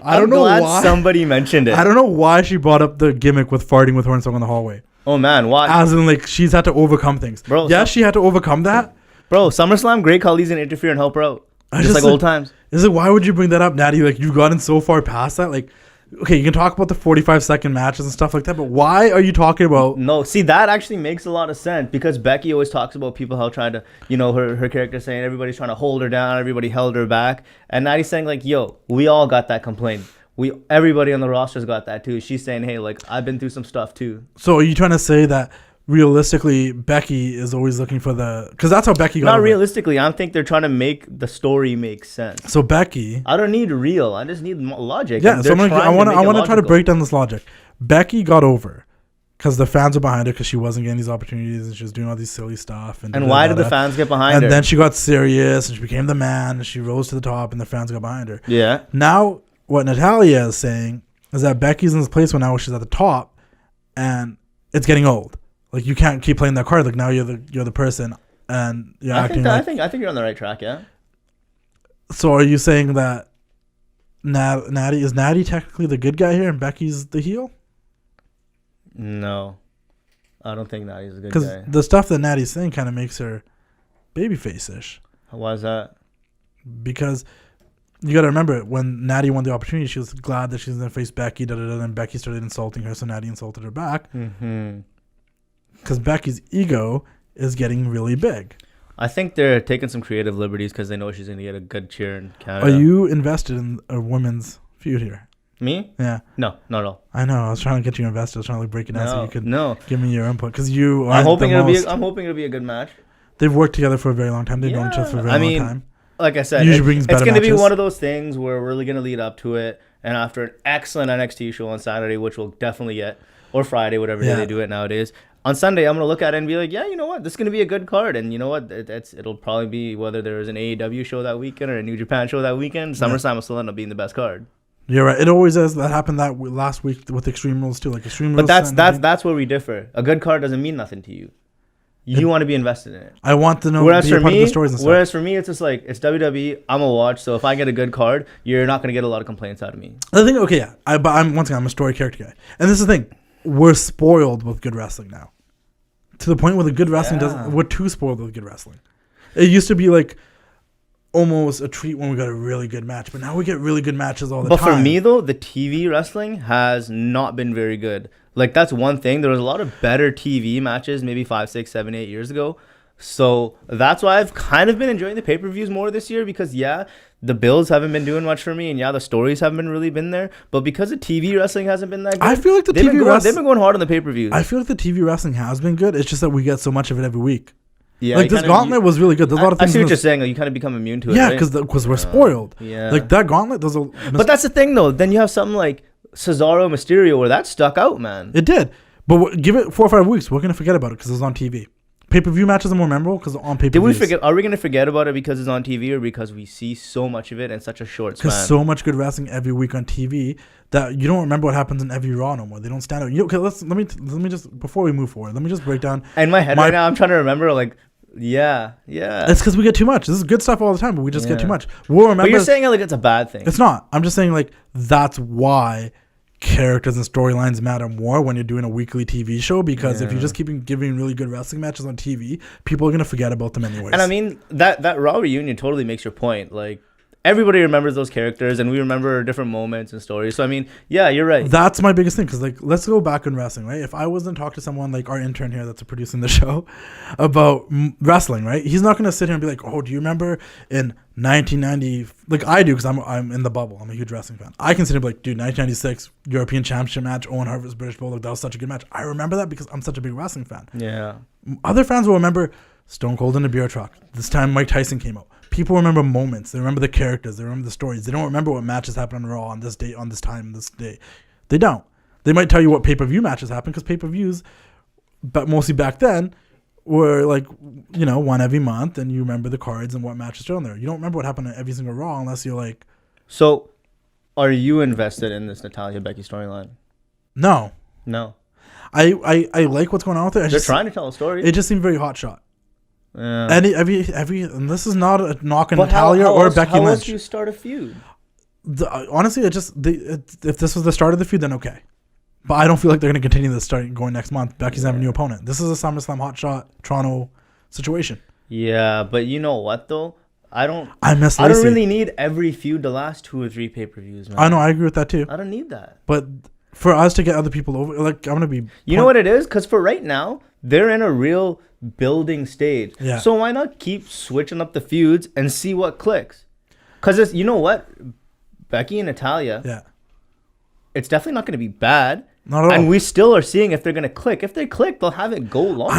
I don't know why somebody mentioned it. I don't know why she brought up the gimmick with farting with Hornswoggle in the hallway. Oh man, why? As in, like, she's had to overcome things. Bro, she had to overcome that. Bro, SummerSlam, Great Khali's gonna interfere and help her out. Just like old times. Is it, why would you bring that up, Natty? Like, you've gotten so far past that. Like, okay, you can talk about the 45-second matches and stuff like that, but why are you talking about... No, see, that actually makes a lot of sense because Becky always talks about people how trying to, her character saying everybody's trying to hold her down, everybody held her back. And Natty's saying, like, yo, we all got that complaint. Everybody on the roster's got that too. She's saying, hey, like, I've been through some stuff too. So are you trying to say that realistically Becky is always looking for the... Because that's how Becky got Not over realistically. I think they're trying to make the story make sense. So Becky... I don't need real. I just need logic. Yeah, so I want to try to break down this logic. Becky got over because the fans were behind her because she wasn't getting these opportunities and she was doing all these silly stuff. And why did the fans get behind her? And then she got serious and she became the man and she rose to the top and the fans got behind her. Yeah. Now, what Natalya is saying is that Becky's in this place where now she's at the top and it's getting old. Like, you can't keep playing that card. Like, now you're the person and you're acting I think you're on the right track, yeah. So are you saying that is Natty technically the good guy here and Becky's the heel? No. I don't think Natty's a good guy. Because the stuff that Natty's saying kind of makes her babyface-ish. Why is that? Because you got to remember, when Natty won the opportunity, she was glad that she was going to face Becky, and Becky started insulting her, so Natty insulted her back. Because Becky's ego is getting really big. I think they're taking some creative liberties because they know she's going to get a good cheer in Canada. Are you invested in a women's feud here? Me? Yeah. No, not at all. I know. I was trying to get you invested. I was trying to like break it down so you could give me your input. Because you I'm hoping it'll be a good match. They've worked together for a very long time. They've known each other for a very long time. Like I said, it's going to be one of those things where we're really going to lead up to it. And after an excellent NXT show on Saturday, which we'll definitely get, or Friday, whatever day they do it nowadays, on Sunday, I'm going to look at it and be like, yeah, you know what? This is going to be a good card. And you know what? It'll probably be whether there's an AEW show that weekend or a New Japan show that weekend. SummerSlam will still end up being the best card. You're right. It always is. That happened last week with Extreme Rules too. Like Extreme Rules. But that's where we differ. A good card doesn't mean nothing to you. You want to be invested in it. I want to know. Whereas for me, it's just like, it's WWE. I'm a watch. So if I get a good card, you're not gonna get a lot of complaints out of me. I think I'm I'm a story character guy, and this is the thing. We're spoiled with good wrestling now, to the point where the good wrestling doesn't. We're too spoiled with good wrestling. It used to be like almost a treat when we got a really good match, but now we get really good matches all the time. But for me though, the TV wrestling has not been very good. Like, that's one thing. There was a lot of better TV matches maybe 5, 6, 7, 8 years ago. So that's why I've kind of been enjoying the pay-per-views more this year because, the builds haven't been doing much for me, and the stories haven't really been there. But because the TV wrestling hasn't been that good, I feel like they've been going hard on the pay-per-views. I feel like the TV wrestling has been good. It's just that we get so much of it every week. Yeah, like this gauntlet was really good. There's a lot of things. I see what you're saying. Like, you kind of become immune to it. Yeah, because we're spoiled. Yeah, like that gauntlet. But that's the thing, though. Then you have something like Cesaro, Mysterio, where that stuck out, man. It did. But give it 4 or 5 weeks. We're going to forget about it because it's on TV. Pay-per-view matches are more memorable because on pay-per-views. Did we forget? Are we going to forget about it because it's on TV or because we see so much of it in such a short span? Because so much good wrestling every week on TV that you don't remember what happens in every Raw no more. They don't stand out. Okay, let me just, before we move forward, let me just break down. In my head right now, I'm trying to remember, like, yeah. It's because we get too much. This is good stuff all the time, but we just get too much. We'll remember. But you're saying it like it's a bad thing. It's not. I'm just saying, like, that's why characters and storylines matter more when you're doing a weekly TV show, because if you just keep giving really good wrestling matches on TV, people are going to forget about them anyways. And I mean, that Raw reunion totally makes your point. Like, everybody remembers those characters and we remember different moments and stories. So, I mean, yeah, you're right. That's my biggest thing, because, like, let's go back in wrestling, right? If I wasn't talk to someone like our intern here that's producing the show about wrestling, right? He's not going to sit here and be like, oh, do you remember in 1990, like I do, because I'm in the bubble. I'm a huge wrestling fan. I can sit here and be like, dude, 1996 European Championship match, Owen Hart vs. British Bulldog, that was such a good match. I remember that because I'm such a big wrestling fan. Yeah. Other fans will remember Stone Cold in the beer truck. This time Mike Tyson came out. People remember moments. They remember the characters. They remember the stories. They don't remember what matches happened on Raw on this date, on this time, this day. They don't. They might tell you what pay-per-view matches happened, because pay-per-views, but mostly back then, were like, you know, one every month, and you remember the cards and what matches are on there. You don't remember what happened on every single Raw unless you're like... So, are you invested in this Natalya Becky storyline? No. No. I like what's going on with it. They're trying to tell a story. It just seemed very hotshot. And this is not a knock on Natalia or Becky how Lynch. else do you start a feud? Honestly, if this was the start of the feud, then okay. But I don't feel like they're going to continue this going next month. Becky's having a new opponent. This is a SummerSlam hotshot Toronto situation. Yeah, but you know what though? I don't really need every feud to last 2 or 3 pay-per-views, man. I know, I agree with that too. I don't need that. But for us to get other people over, like, I'm gonna be. You know what it is? Because for right now, they're in a real building stage. Yeah. So why not keep switching up the feuds and see what clicks? Because you know what, Becky and Natalia. Yeah. It's definitely not going to be bad. Not at all. And we still are seeing if they're going to click. If they click, they'll have it go longer.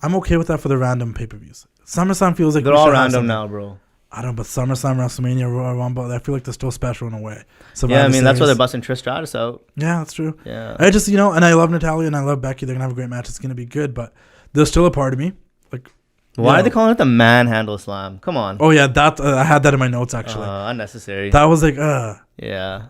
I'm okay with that for the random pay-per-views. SummerSlam feels like they're all random now, bro. I don't know, but SummerSlam, WrestleMania, Royal Rumble, I feel like they're still special in a way. Yeah, I mean, that's why they're busting Trish Stratus out. Yeah, that's true. Yeah. I just, and I love Natalia and I love Becky. They're going to have a great match. It's going to be good, but there's still a part of me. Like, why are they calling it the manhandle slam? Come on. Oh, yeah, that I had that in my notes, actually. Unnecessary. That was like, Yeah.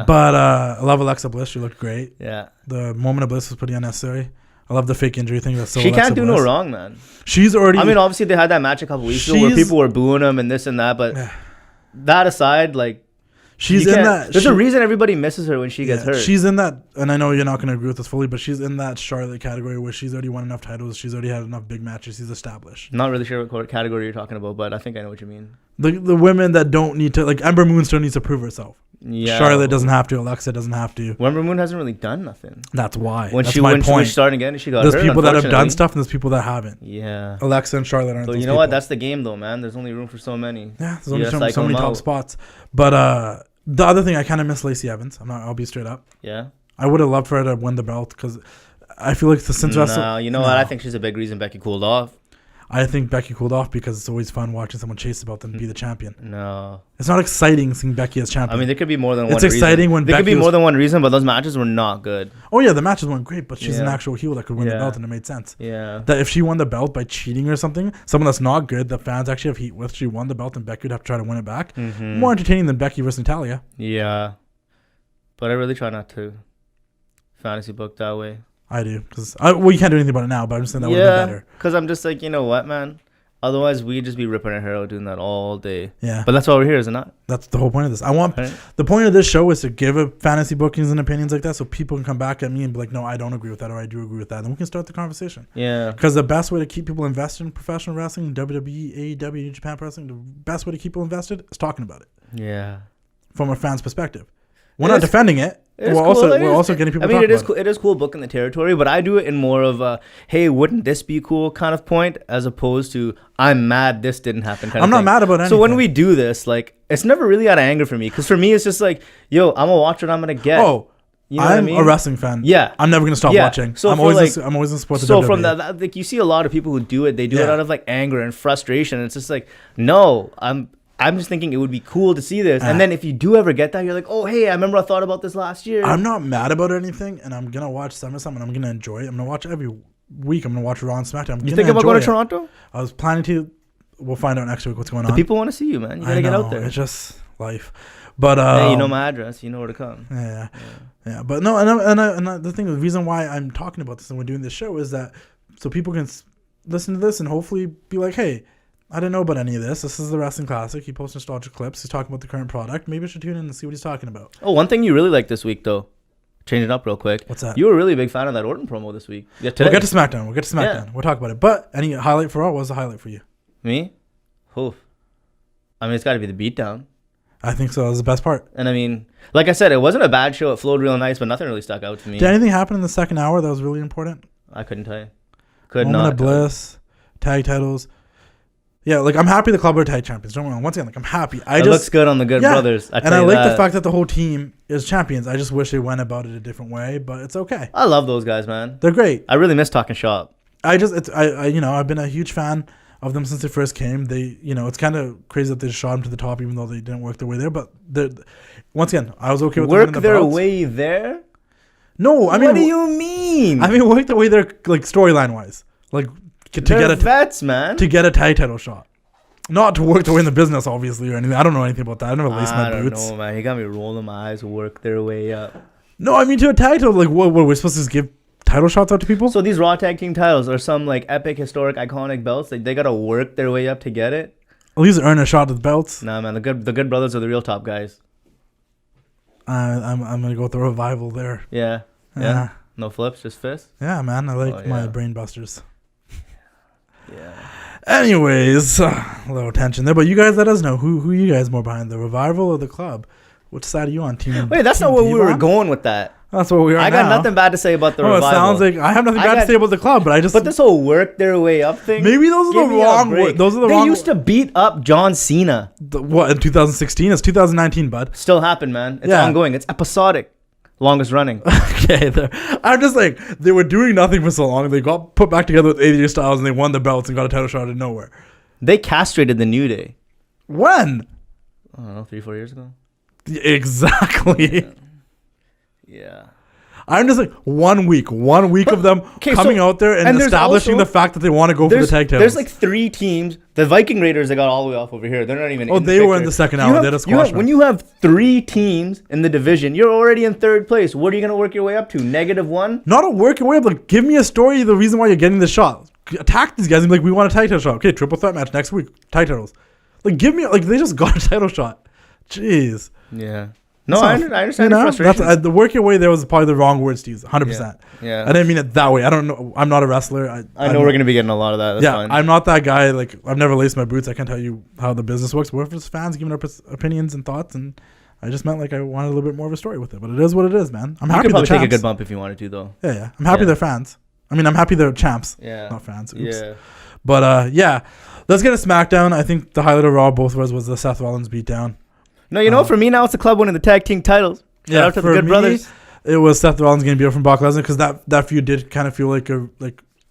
But I love Alexa Bliss. She looked great. Yeah. The moment of bliss was pretty unnecessary. I love the fake injury thing. That's so she Alexa can't do Bliss. no wrong, man. She's already. I mean, obviously they had that match a couple weeks ago where people were booing him and this and that, but that aside, like, she's in that. There's a reason everybody misses her when she gets hurt. She's in that, and I know you're not going to agree with this fully, but she's in that Charlotte category where she's already won enough titles. She's already had enough big matches. She's established. Not really sure what category you're talking about, but I think I know what you mean. The women that don't need to, like, Ember Moon still needs to prove herself. Yeah. Charlotte doesn't have to. Alexa doesn't have to. Ember Moon hasn't really done nothing. That's why. When she was starting again, she got hurt. There's people that have done stuff, and there's people that haven't. Yeah. Alexa and Charlotte aren't. So you know what? That's the game, though, man. There's only room for so many. Yeah, there's only so many top spots. But the other thing, I kind of miss Lacey Evans. I'll be straight up. Yeah. I would have loved for her to win the belt because I feel like since you know what? I think she's a big reason Becky cooled off. I think Becky cooled off because it's always fun watching someone chase the belt and be the champion. No. It's not exciting seeing Becky as champion. I mean, there could be more than one reason. It's exciting when there could be more than one reason, but those matches were not good. Oh, yeah, the matches weren't great, but she's an actual heel that could win the belt, and it made sense. Yeah. That if she won the belt by cheating or something, someone that's not good, that fans actually have heat with, she won the belt and Becky would have to try to win it back. Mm-hmm. More entertaining than Becky versus Natalia. Yeah. But I really try not to fantasy book that way. I do. Because you can't do anything about it now, but I'm just saying that would have been better. Because I'm just like, you know what, man? Otherwise, we'd just be ripping our hair out doing that all day. Yeah. But that's why we're here, is it not? That's the whole point of this. The point of this show is to give fantasy bookings and opinions like that so people can come back at me and be like, no, I don't agree with that, or I do agree with that. And we can start the conversation. Yeah. Because the best way to keep people invested in professional wrestling, WWE, AEW, New Japan Pro Wrestling, the best way to keep people invested is talking about it. Yeah. From a fan's perspective. We're not defending it. We're also getting people. It is cool booking the territory, but I do it in more of a, hey, wouldn't this be cool kind of point, as opposed to I'm mad this didn't happen kind of thing. I'm not mad about anything. So when we do this, like, it's never really out of anger for me, because for me it's just like, yo, I'm gonna watch what I'm gonna get. Oh, you know I'm a wrestling fan. Yeah, I'm never gonna stop watching. So I'm always in support of WWE. So from that, like, you see a lot of people who do it. They do it out of like anger and frustration. It's just like, no, I'm just thinking it would be cool to see this. And then if you do ever get that, you're like, oh, hey, I remember I thought about this last year. I'm not mad about anything, and I'm going to watch SummerSlam, and I'm going to enjoy it. I'm going to watch every week. I'm going to watch Raw and SmackDown. You think about going to Toronto? I was planning to. We'll find out next week what's going on. The people want to see you, man. You got to get out there. It's just life. But hey, you know my address. You know where to come. Yeah. But no, and the thing, the reason why I'm talking about this and we're doing this show is that so people can listen to this and hopefully be like, hey, I didn't know about any of this. This is the Wrestling Classic. He posts nostalgic clips. He's talking about the current product. Maybe I should tune in and see what he's talking about. Oh, one thing you really liked this week, though. Change it up real quick. What's that? You were a really big fan of that Orton promo this week. Yeah, we'll get to SmackDown. Yeah. We'll talk about it. But any highlight for Raw? What was the highlight for you? Me? Oof. I mean, it's got to be the beatdown. I think so. That was the best part. And I mean, like I said, it wasn't a bad show. It flowed real nice, but nothing really stuck out to me. Did anything happen in the second hour that was really important? I couldn't tell you. Moment of Bliss, tag titles. Yeah, like, I'm happy the Club are tag champions. Don't get me wrong. Once again, like, I'm happy. It looks good on the Good Brothers. I like the fact that the whole team is champions. I just wish they went about it a different way, but it's okay. I love those guys, man. They're great. I really miss talking shop. I've been a huge fan of them since they first came. They, it's kind of crazy that they shot them to the top, even though they didn't work their way there. But once again, I was okay with work their way there. No, I mean, what do you mean? I mean, work their way there, like, storyline wise, like. Vets, man. To get a tag title shot. Not to work their way in the business, obviously, or anything. I don't know anything about that. I never laced my boots. I don't know, man. He got me rolling my eyes, work their way up. No, I mean, to a tag title, like, what we're supposed to just give title shots out to people? So these Raw tag team titles are some like epic, historic, iconic belts. Like they gotta work their way up to get it. At least earn a shot at the belts. Nah, man, the good brothers are the real top guys. I'm gonna go with the Revival there. Yeah. No flips, just fists. Yeah, man. I like my brain busters. Yeah. Anyways, a little tension there, but you guys let us know who you guys more behind, the Revival or the Club? Which side are you on, team? Wait, that's team not where we were Devon? going with that. That's what we are. I got nothing bad to say about the Revival. It sounds like I have nothing bad to say about the Club, but I just. But this whole work their way up thing. Maybe those are the wrong. They used to beat up John Cena. What in 2016? It's 2019, bud. Still happened, man. It's ongoing. It's episodic. Longest running. Okay, I'm just like they were doing nothing for so long. They got put back together with AJ Styles and they won the belts and got a title shot out of nowhere. They castrated the New Day. When? I don't know, 3-4 years ago. Exactly. Yeah. I'm just like 1 week of them coming out there and establishing the fact that they want to go for the tag titles. There's like 3 teams. The Viking Raiders, they got all the way off over here. They're not even. Oh, they were in the second hour. They had a squash match. When you have 3 teams in the division, you're already in 3rd place. What are you gonna work your way up to? -1? Not a work your way up. Like, give me a story. The reason why you're getting the shot. Attack these guys and be like, we want a tag title shot. Okay, triple threat match next week. Tag titles. Like, give me they just got a title shot. Jeez. Yeah. No, I understand the frustration. That's, the work your way there was probably the wrong words to use. 100%. Yeah. I didn't mean it that way. I don't know. I'm not a wrestler. I know we're gonna be getting a lot of that. That's fine. I'm not that guy. Like, I've never laced my boots. I can't tell you how the business works. We're just fans giving our opinions and thoughts, and I just meant like I wanted a little bit more of a story with it. But it is what it is, man. I'm happy. You could probably they're take a champs. good bump if you wanted to, though. Yeah. I'm happy they're fans. I mean, I'm happy they're champs. Yeah. Not fans. Oops. Yeah. But yeah, let's get a SmackDown. I think the highlight of Raw both of us was the Seth Rollins beatdown. No, you know, for me now it's the Club winning the tag team titles. Shout out to the Good Brothers. It was Seth Rollins getting beat up from Brock Lesnar because that feud did kind of feel like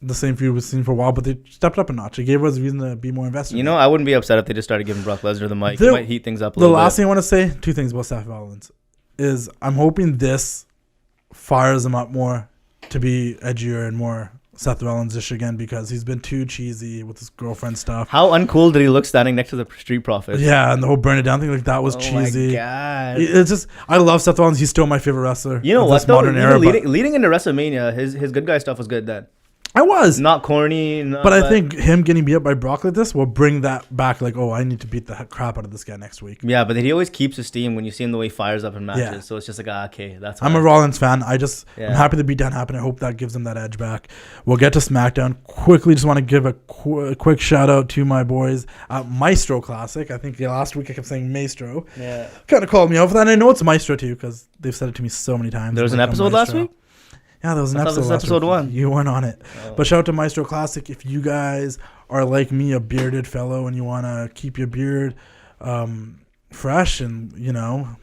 the same feud we've seen for a while, but they stepped up a notch. It gave us a reason to be more invested. You know, I wouldn't be upset if they just started giving Brock Lesnar the mic. It might heat things up a little bit. The last thing I want to say, 2 things about Seth Rollins, is I'm hoping this fires him up more to be edgier and more Seth Rollins-ish again because he's been too cheesy with his girlfriend stuff. How uncool did he look standing next to the Street Profits? Yeah, and the whole burn it down thing, like that was cheesy. Oh my God. It's just, I love Seth Rollins. He's still my favorite wrestler. You know what though? Modern era, leading into WrestleMania, his good guy stuff was good then. I was not corny, but I think him getting beat up by Brock like this will bring that back. Like, oh, I need to beat the crap out of this guy next week. Yeah, but he always keeps his steam when you see him the way he fires up in matches. Yeah. So it's just like, okay, that's. I'm a Rollins fan. I'm happy the beatdown happened. I hope that gives him that edge back. We'll get to SmackDown quickly. Just want to give a quick shout out to my boys at Maestro Classic. I think last week I kept saying Maestro. Yeah, kind of called me out for that. And I know it's Maestro too because they've said it to me so many times. There was an episode last week. Yeah, there was an episode. This was episode 1. You weren't on it. Oh. But shout out to Maestro Classic. If you guys are like me, a bearded fellow, and you want to keep your beard fresh and,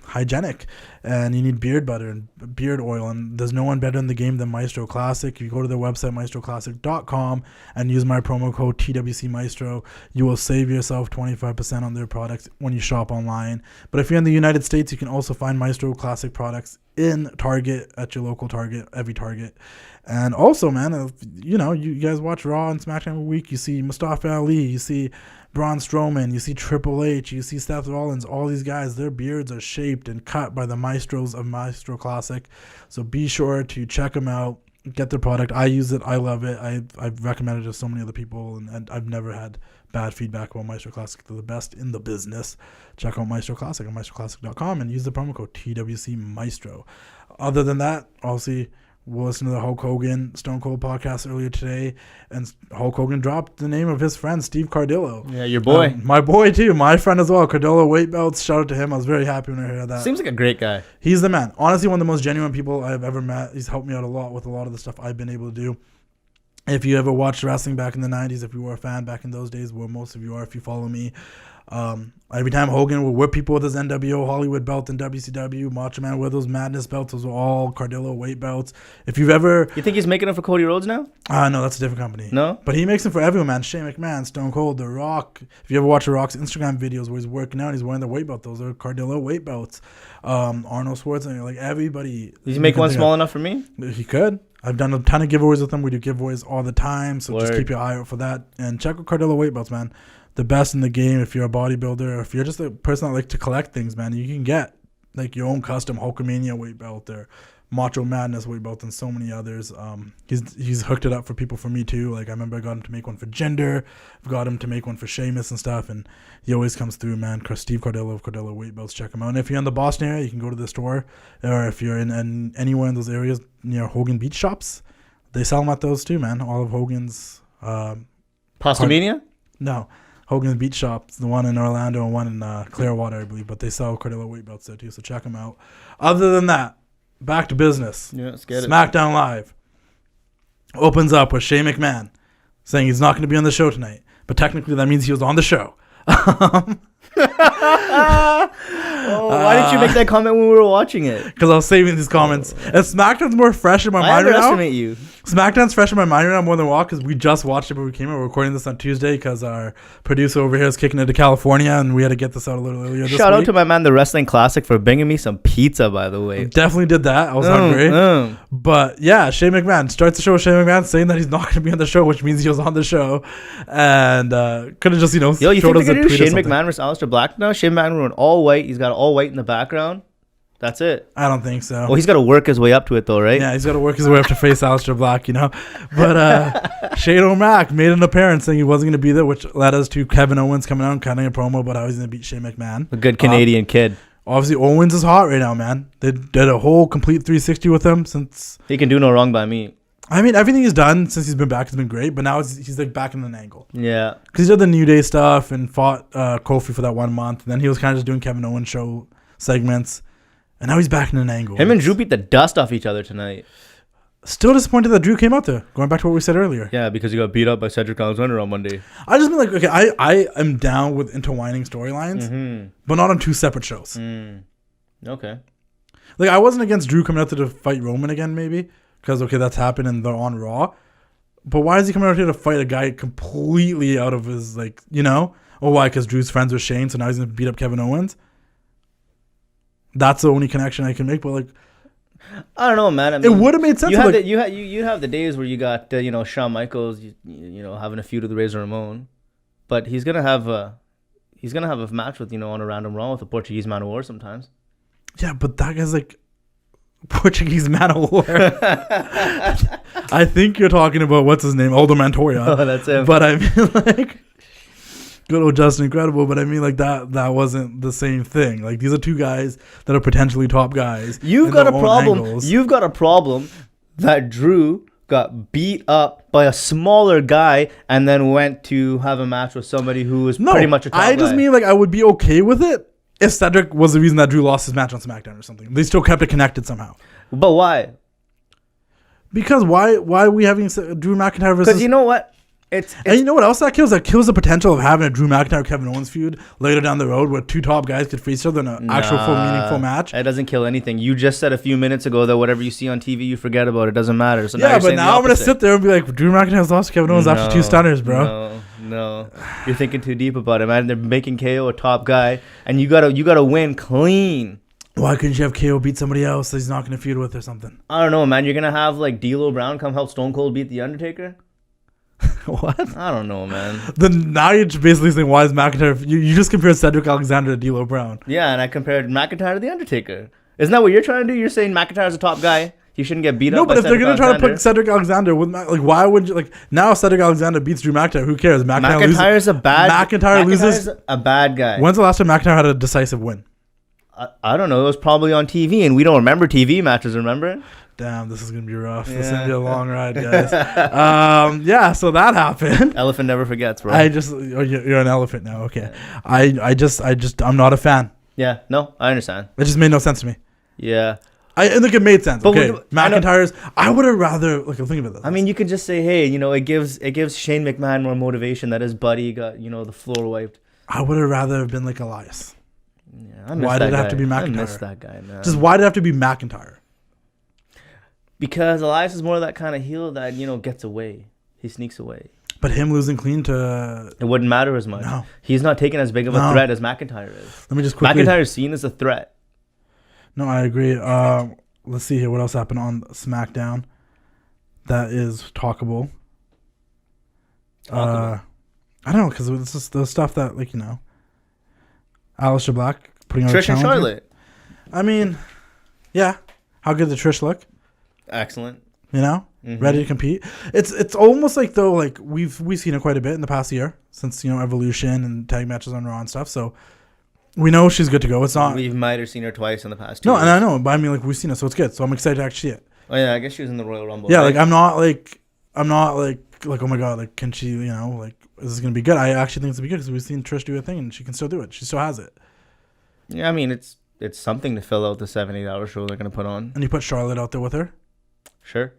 hygienic, and you need beard butter and beard oil, and there's no one better in the game than Maestro Classic. If you go to their website, maestroclassic.com, and use my promo code TWC Maestro, you will save yourself 25% on their products when you shop online. But if you're in the United States, you can also find Maestro Classic products in Target, at your local Target, every Target. And also, man, you guys watch Raw and SmackDown every week, you see Mustafa Ali, you see Braun Strowman, you see Triple H, you see Seth Rollins, all these guys, their beards are shaped and cut by the maestros of Maestro Classic. So be sure to check them out, get their product. I use it, I love it. I've recommended it to so many other people, and I've never had bad feedback about Maestro Classic. They're the best in the business. Check out Maestro Classic at maestroclassic.com and use the promo code TWC Maestro. Other than that, obviously, we'll listen to the Hulk Hogan Stone Cold podcast earlier today, and Hulk Hogan dropped the name of his friend, Steve Cardillo. Yeah, your boy. My boy, too. My friend as well. Cardillo weight belts. Shout out to him. I was very happy when I heard that. Seems like a great guy. He's the man. Honestly, one of the most genuine people I've ever met. He's helped me out a lot with a lot of the stuff I've been able to do. If you ever watched wrestling back in the 90s, if you were a fan back in those days, where most of you are if you follow me, every time Hogan would whip people with his NWO Hollywood belt and WCW, Macho Man with those Madness belts, those were all Cardillo weight belts. If you've ever... You think he's making them for Cody Rhodes now? No, that's a different company. No? But he makes them for everyone, man. Shane McMahon, Stone Cold, The Rock. If you ever watch The Rock's Instagram videos where he's working out, he's wearing the weight belt. Those are Cardillo weight belts. Arnold Schwarzenegger, like everybody... Does he make one small enough for me? He could. I've done a ton of giveaways with him. We do giveaways all the time, so just keep your eye out for that. And check out Cardillo weight belts, man. The best in the game. If you're a bodybuilder, or if you're just a person that likes to collect things, man, you can get like your own custom Hulkamania weight belt or Macho Madness weight belts and so many others. He's hooked it up for people for me too. Like I remember I got him to make one for Jinder. I've got him to make one for Sheamus and stuff, and he always comes through, man. Steve Cardillo of Cardillo Weight Belts, check him out. And if you're in the Boston area, you can go to the store, or if you're in anywhere in those areas near Hogan Beach shops, they sell them at those too, man. All of Hogan's. Pastamania? No. Hogan's Beach Shops, the one in Orlando and one in Clearwater, I believe. But they sell Cardillo weight belts there too, so check them out. Other than that, back to business. Yeah, let's get Smackdown Live opens up with Shane McMahon saying he's not going to be on the show tonight. But technically that means he was on the show. Why didn't you make that comment when we were watching it? Because I was saving these comments. And SmackDown's more fresh in my mind right now. I underestimate you. SmackDown's fresh in my mind right now more than Raw because we just watched it when we came out. We're recording this on Tuesday because our producer over here is kicking it to California and we had to get this out a little earlier this Shout week. out to my man, The Wrestling Classic, for bringing me some pizza, by the way. Definitely did that. I was hungry. But yeah, Shane McMahon starts the show with Shane McMahon saying that he's not going to be on the show, which means he was on the show. And could have just, you think showed us they're a going to do tweet or Shane something. McMahon versus Aleister Black now? Shane McMahon went all white. He's got all white in the background. That's it. I don't think so. Well, he's got to work his way up to it, though, right? Yeah, he's got to work his way up to face Aleister Black, But Shane O'Mac made an appearance saying he wasn't going to be there, which led us to Kevin Owens coming out and cutting a promo about how he's going to beat Shane McMahon. A good Canadian kid. Obviously, Owens is hot right now, man. They did a whole complete 360 with him since... He can do no wrong by me. I mean, everything he's done since he's been back has been great, but now he's like back in an angle. Yeah. Because he did the New Day stuff and fought Kofi for that 1 month. And then he was kind of just doing Kevin Owens show segments. And now he's back in an angle. Him and Drew beat the dust off each other tonight. Still disappointed that Drew came out there. Going back to what we said earlier. Yeah, because he got beat up by Cedric Alexander on Monday. I just mean like, okay, I am down with intertwining storylines, but not on two separate shows. Okay. Like, I wasn't against Drew coming out there to fight Roman again, maybe. Because, okay, that's happened and they're on Raw. But why is he coming out here to fight a guy completely out of his, like, Oh, why? Because Drew's friends with Shane, so now he's going to beat up Kevin Owens? That's the only connection I can make, but, like... I don't know, man. I mean, it would have made sense. You have the days where you got, Shawn Michaels, having a feud with Razor Ramon. But he's going to have a match with, on a random Raw with a Portuguese Man of War sometimes. Yeah, but that guy's, like... Portuguese Man of War. I think you're talking about what's his name, Aldo Montoya. Oh, that's him. But I mean, like, good old Justin Incredible. But I mean, like that wasn't the same thing. Like, these are two guys that are potentially top guys. You've got a problem. You've got a problem that Drew got beat up by a smaller guy and then went to have a match with somebody who was pretty much a top guy. I just mean, like, I would be okay with it if Cedric was the reason that Drew lost his match on SmackDown or something. They still kept it connected somehow. But why? Because why are we having Drew McIntyre versus... Because you know what? It's and you know what else that kills? That kills the potential of having a Drew McIntyre Kevin Owens feud later down the road where two top guys could face each other in an actual full meaningful match. It doesn't kill anything. You just said a few minutes ago that whatever you see on TV, you forget about. It doesn't matter. So yeah, but now I'm going to sit there and be like, Drew McIntyre's lost to Kevin Owens after two stunners, bro. No. You're thinking too deep about it, man. They're making KO a top guy, and you gotta win clean. Why couldn't you have KO beat somebody else that he's not going to feud with or something? I don't know, man. You're going to have, like, D'Lo Brown come help Stone Cold beat The Undertaker? What? I don't know, man. Then now you're basically saying, why is McIntyre... You just compared Cedric Alexander to D'Lo Brown. Yeah, and I compared McIntyre to The Undertaker. Isn't that what you're trying to do? You're saying McIntyre's a top guy? He shouldn't get beat up by Cedric Alexander? No, but if they're going to try to put Cedric Alexander with... Like, why would you... Like, now Cedric Alexander beats Drew McIntyre. Who cares? McIntyre's a bad... McIntyre loses... a bad guy. When's the last time McIntyre had a decisive win? I don't know. It was probably on TV, and we don't remember TV matches, remember? Damn, this is going to be rough. Yeah. This is going to be a long ride, guys. Yeah, so that happened. Elephant never forgets, bro. You're an elephant now. Okay. Yeah. I'm not a fan. Yeah, no, I understand. It just made no sense to me. Yeah. I think it made sense. But okay, McIntyre's. I would have rather think about this. I mean, you could just say, hey, it gives Shane McMahon more motivation that his buddy got the floor wiped. I would have rather have been like Elias. Yeah, why did it have to be McIntyre? I miss that guy, man. Just why did it have to be McIntyre? Because Elias is more of that kind of heel that gets away. He sneaks away. But him losing clean to... It wouldn't matter as much. No. He's not taken as big of a threat as McIntyre is. Let me just quickly... McIntyre's seen as a threat. No, I agree. Let's see here. What else happened on SmackDown that is talkable? I don't know, because it's just the stuff that, Aleister Black putting out a challenge. Trish and Charlotte. I mean, yeah. How good did Trish look? Excellent. You know, ready to compete. It's almost like though, like we've seen it quite a bit in the past year since Evolution and tag matches on Raw and stuff. So we know she's good to go. It's not. We might have seen her twice in the past 2 No, years. and I know, but I mean like we've seen it, so it's good. So I'm excited to actually see it. Oh yeah, I guess she was in the Royal Rumble. Yeah, right? like I'm not like oh my god, like can she like is this gonna be good? I actually think it's gonna be good because we've seen Trish do a thing and she can still do it. She still has it. Yeah, I mean it's something to fill out the 7-8 hour show they're gonna put on. And you put Charlotte out there with her. Sure.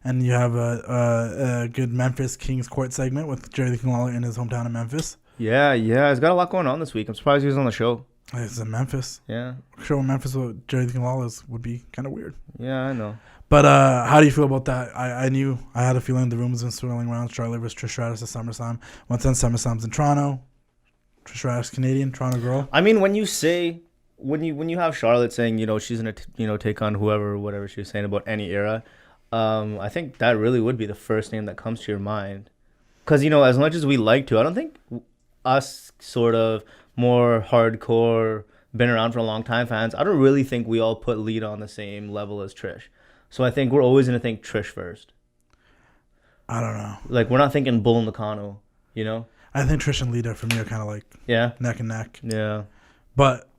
And you have a good Memphis King's Court segment with Jerry the King Lawler in his hometown of Memphis. Yeah. He's got a lot going on this week. I'm surprised he was on the show. It's in Memphis. Yeah. Show in Memphis with Jerry the King Lawler would be kind of weird. Yeah, I know. But how do you feel about that? I had a feeling the rumors been swirling around Charlotte versus Trish Stratus at SummerSlam. Once then, SummerSlam's in Toronto. Trish Stratus, Canadian, Toronto girl. I mean, when you have Charlotte saying, she's gonna, take on whoever, whatever she was saying about any era, I think that really would be the first name that comes to your mind. Because, as much as we like to, I don't think us sort of more hardcore, been around for a long time fans, I don't really think we all put Lita on the same level as Trish. So I think we're always going to think Trish first. I don't know. Like, we're not thinking Bull Nakano, I think Trish and Lita for me are kind of like neck and neck. Yeah. But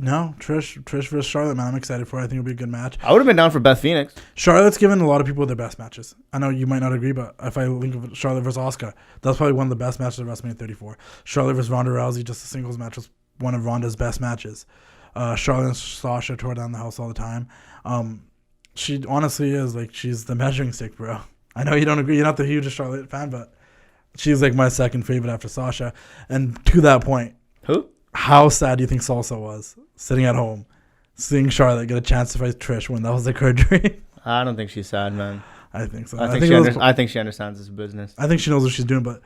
no, Trish versus Charlotte, man. I'm excited for it. I think it'll be a good match. I would have been down for Beth Phoenix. Charlotte's given a lot of people their best matches. I know you might not agree, but if I think of Charlotte versus Asuka, that's probably one of the best matches of WrestleMania 34. Charlotte versus Ronda Rousey, just a singles match, was one of Ronda's best matches. Charlotte and Sasha tore down the house all the time. She honestly is like, she's the measuring stick, bro. I know you don't agree. You're not the hugest Charlotte fan, but she's like my second favorite after Sasha. And to that point, who? How sad do you think Salsa was sitting at home, seeing Charlotte get a chance to fight Trish when that was like her dream? I don't think she's sad, man. I think so. I think she understands this business. I think she knows what she's doing, but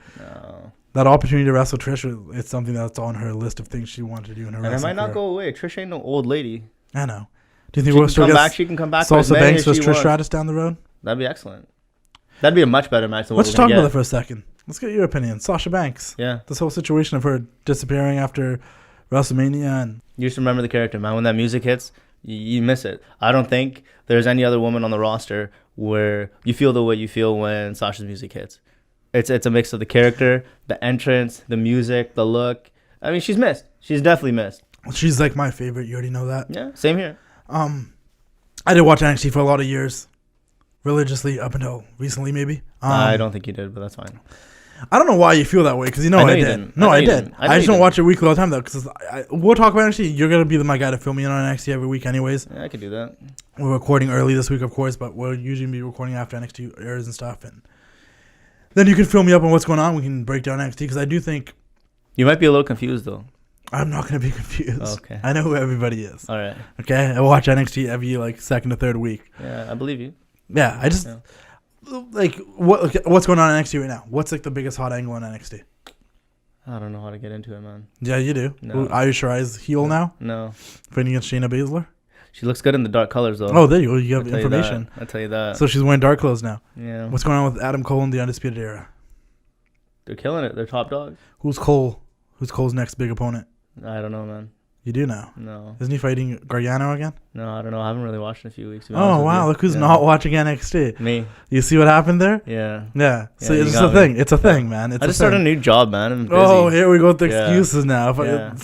that opportunity to wrestle Trish, it's something that's on her list of things she wanted to do in her wrestling And it might not career. go away. Trish ain't no old lady. I know. Do you think we'll still get she can come back Salsa Banks versus Trish Stratus down the road? That'd be excellent. That'd be a much better match than Let's what talk we're about gonna that for a second. Let's get your opinion. Sasha Banks. Yeah. This whole situation of her disappearing after WrestleMania and you just remember the character, man. When that music hits, you miss it. I don't think there's any other woman on the roster where you feel the way you feel when Sasha's music hits. It's a mix of the character, the entrance, the music, the look. I mean, she's missed. She's definitely missed. she's like my favorite. You already know that. Yeah, same here. I did watch NXT for a lot of years, religiously up until recently, maybe. I don't think you did, but that's fine. I don't know why you feel that way, because I you did. didn't. No, I know I you did. didn't. I just don't watch it weekly all the time, though, because we'll talk about NXT. You're going to be my guy to fill me in on NXT every week anyways. Yeah, I could do that. We're recording early this week, of course, but we'll usually be recording after NXT airs and stuff. And then you can fill me up on what's going on. We can break down NXT, because I do think... You might be a little confused, though. I'm not going to be confused. Okay. I know who everybody is. All right. Okay? I watch NXT every, second or third week. Yeah, I believe you. Yeah, I just... Yeah. What's going on in NXT right now? What's, the biggest hot angle in NXT? I don't know how to get into it, man. Yeah, you do. No. Io Shirai's heel now? No. Fighting against Shayna Baszler? She looks good in the dark colors, though. Oh, there you go. You have information. I'll tell you that. So she's wearing dark clothes now. Yeah. What's going on with Adam Cole in the Undisputed Era? They're killing it. They're top dogs. Who's Cole? Who's Cole's next big opponent? I don't know, man. You do know? No. Isn't he fighting Gargano again? No, I don't know. I haven't really watched in a few weeks. Oh, wow. Look who's not watching NXT. Me. You see what happened there? Yeah. Yeah. So it's a thing. It's a thing, man. I just started a new job, man. I'm busy. Oh, here we go with the excuses now.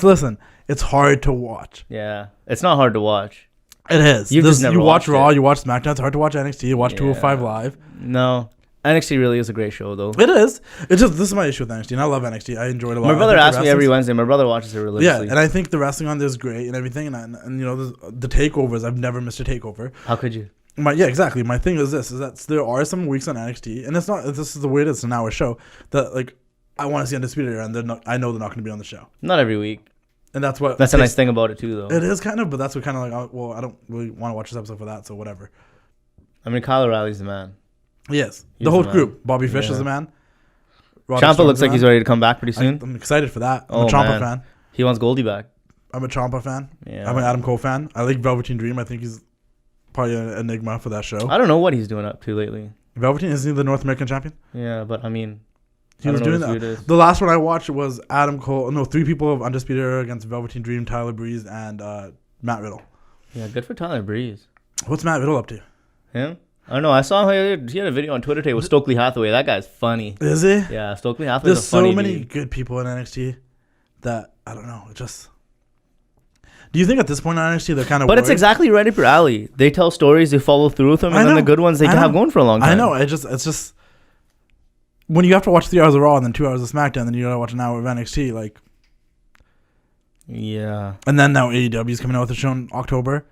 Listen, it's hard to watch. Yeah. It's not hard to watch. It is. You watch Raw, you watch SmackDown. It's hard to watch NXT. You watch 205 Live. No. NXT really is a great show, though. It is. It's just, this is my issue with NXT, and I love NXT. I enjoy it a lot. My brother asks me every Wednesday. My brother watches it religiously. Yeah, and I think the wrestling on there is great and everything. And the takeovers, I've never missed a takeover. How could you? Exactly. My thing is this: is that there are some weeks on NXT, and it's not. This is the way it is. It's an hour show that I want to see Undisputed Era, and I know they're not going to be on the show. Not every week. And that's what. That's a nice thing about it too, though. It is kind of, but that's what kind of I don't really want to watch this episode for that, so whatever. I mean, Kyle O'Reilly's the man. Yes, the whole group. Bobby Fish is the man. Ciampa looks like he's ready to come back pretty soon. I'm excited for that. I'm a Ciampa fan. He wants Goldie back. I'm a Ciampa fan. Yeah. I'm an Adam Cole fan. I like Velveteen Dream. I think he's probably an enigma for that show. I don't know what he's doing up to lately. Velveteen, isn't he the North American champion? Yeah, but I mean, he was doing that. The last one I watched was Adam Cole. No, 3 people of Undisputed Era against Velveteen Dream, Tyler Breeze, and Matt Riddle. Yeah, good for Tyler Breeze. What's Matt Riddle up to? Him? I don't know. I saw him. He had a video on Twitter today with Stokely Hathaway. That guy's funny. Is he? Yeah, Stokely Hathaway's There's a funny so many dude. good people in NXT that I don't know. It just. Do you think at this point in NXT they're kind of? But it's exactly right up your alley. They tell stories, they follow through with them, and then the good ones they can have going for a long time. I know. It's just when you have to watch 3 hours of Raw and then 2 hours of SmackDown, then you gotta watch an hour of NXT, like. Yeah. And then now AEW is coming out with a show in October.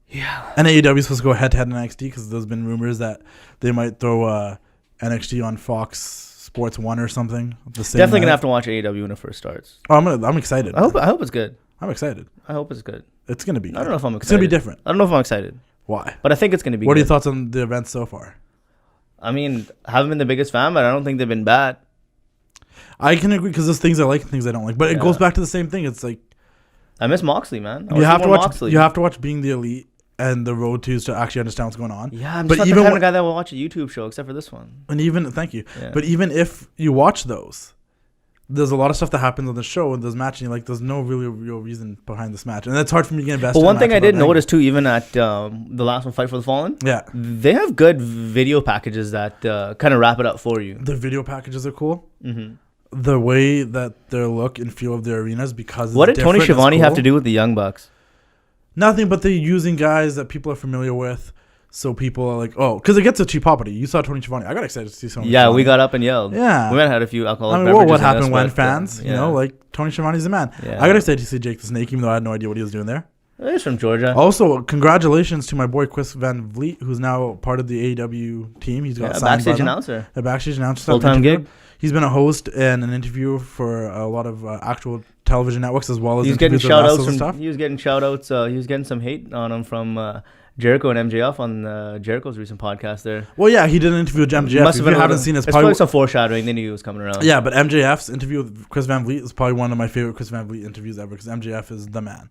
Yeah. And AEW is supposed to go head to head in NXT because there's been rumors that they might throw NXT on Fox Sports 1 or something. Definitely gonna have to watch AEW when it first starts. Oh, I'm excited. I hope it's good. I'm excited. I hope it's good. It's gonna be. I don't know if I'm excited. It's gonna be different. I don't know if I'm excited. Why? But I think it's gonna be. What good. are your thoughts on the events so far? I mean, I haven't been the biggest fan, but I don't think they've been bad. I can agree because there's things I like and things I don't like, but it goes back to the same thing. It's like I miss Moxley, man. You have to watch. You have to watch Being the Elite and the Road to actually understand what's going on. Yeah, I'm just not the kind of guy that will watch a YouTube show except for this one. And even thank you, but even if you watch those, there's a lot of stuff that happens on the show and there's matching. Like there's no really real reason behind this match, and that's hard for me to get invested. But one thing I did notice too, even at the last one, Fight for the Fallen, they have good video packages that kind of wrap it up for you. The video packages are cool. Mm-hmm. The way that their look and feel of their arenas because what did Tony Schiavone have to do with the Young Bucks? Nothing, but they're using guys that people are familiar with, so people are like, oh, because it gets a cheap property. You saw Tony Schiavone. I got excited to see someone. Yeah, we got up and yelled. Yeah, we might have had a few alcoholic beverages. Well, what happened when fans? You know, like Tony Schiavone's the man. Yeah. I got excited to see Jake the Snake, even though I had no idea what he was doing there. He's from Georgia. Also, congratulations to my boy Chris Van Vliet, who's now part of the AEW team. He's got signed backstage announcer. A backstage announcer. Full-time gig. He's been a host and an interviewer for a lot of actual television networks as well as he was getting shout outs and stuff. He was getting shout outs. He was getting some hate on him from Jericho and MJF on Jericho's recent podcast there. Well, yeah, he did an interview with MJF. If you haven't seen it's probably some foreshadowing. They knew he was coming around. Yeah, but MJF's interview with Chris Van Vliet is probably one of my favorite Chris Van Vliet interviews ever because MJF is the man.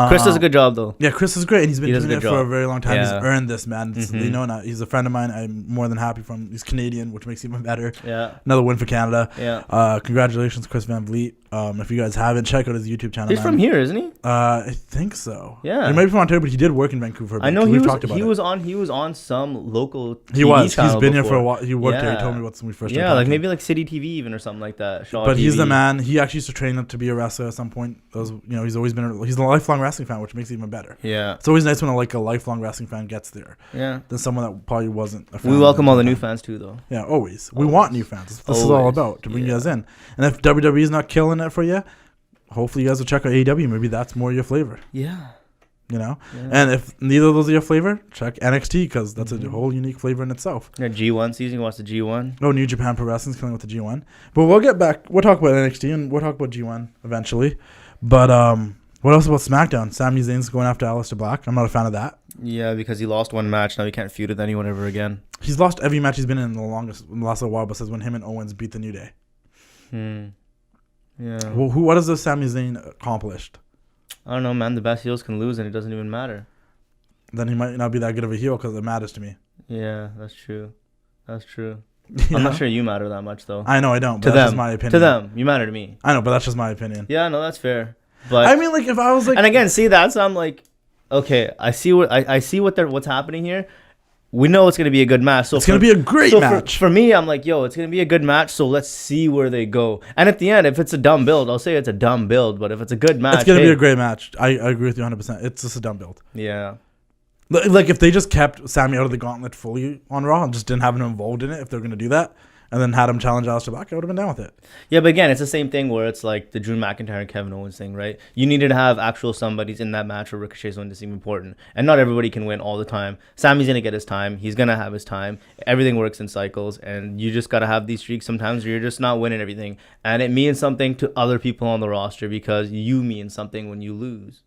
Chris does a good job, though. Yeah, Chris is great, and he's been doing it for a very long time. Yeah. He's earned this, man. You know, now he's a friend of mine. I'm more than happy for him. He's Canadian, which makes it even better. Yeah, another win for Canada. Yeah. Congratulations, Chris Van Vliet. If you guys haven't, check out his YouTube channel. He's from here, isn't he? I think so. Yeah, he might be from Ontario, but he did work in Vancouver. I know he was on some local. TV he was. He's been before. here for a while. He worked there. He told me about when we first. Yeah, like maybe like City TV even or something like that. Shaw but TV. He's the man. He actually used to train up to be a wrestler at some point. He's always been. He's a lifelong wrestling fan, which makes it even better. Yeah, it's always nice when a lifelong wrestling fan gets there. Yeah, than someone that probably wasn't a fan. We welcome all the new fans too, though. Yeah, always. We want new fans. This is all about to bring you guys in. And if WWE is not killing it for you, hopefully you guys will check out AEW. Maybe that's more your flavor. Yeah. You know? Yeah. And if neither of those are your flavor, check NXT because that's a whole unique flavor in itself. Yeah, G1 season. Watch the G1. Oh, New Japan Pro Wrestling's killing with the G1. But we'll get back. We'll talk about NXT and we'll talk about G1 eventually. But what else about SmackDown? Sami Zayn's going after Aleister Black. I'm not a fan of that. Yeah, because he lost one match. Now he can't feud with anyone ever again. He's lost every match he's been in the last little while, besides when him and Owens beat the New Day. Yeah. Well, what has the Sami Zayn accomplished? I don't know, man. The best heels can lose, and it doesn't even matter. Then he might not be that good of a heel because it matters to me. Yeah, that's true. That's true. I'm not sure you matter that much, though. I know I don't. But that's just my opinion. To them, you matter to me. I know, but that's just my opinion. Yeah, no, that's fair. But I mean, like, if I was like, and again, see, that's I'm like, okay, I see what's happening here. We know it's gonna be a good match. So it's gonna be a great match. For me, I'm like, yo, it's gonna be a good match. So let's see where they go. And at the end, if it's a dumb build, I'll say it's a dumb build. But if it's a good match, it's gonna be a great match. I agree with you 100%. It's just a dumb build. Yeah. Like if they just kept Sami out of the gauntlet fully on Raw and just didn't have him involved in it, if they're gonna do that, and then had him challenge Aleister Black, I would have been down with it. Yeah, but again, it's the same thing where it's like the Drew McIntyre and Kevin Owens thing, right? You needed to have actual somebodies in that match where Ricochet's going to seem important. And not everybody can win all the time. Sami's going to get his time. He's going to have his time. Everything works in cycles. And you just got to have these streaks sometimes where you're just not winning everything. And it means something to other people on the roster because you mean something when you lose.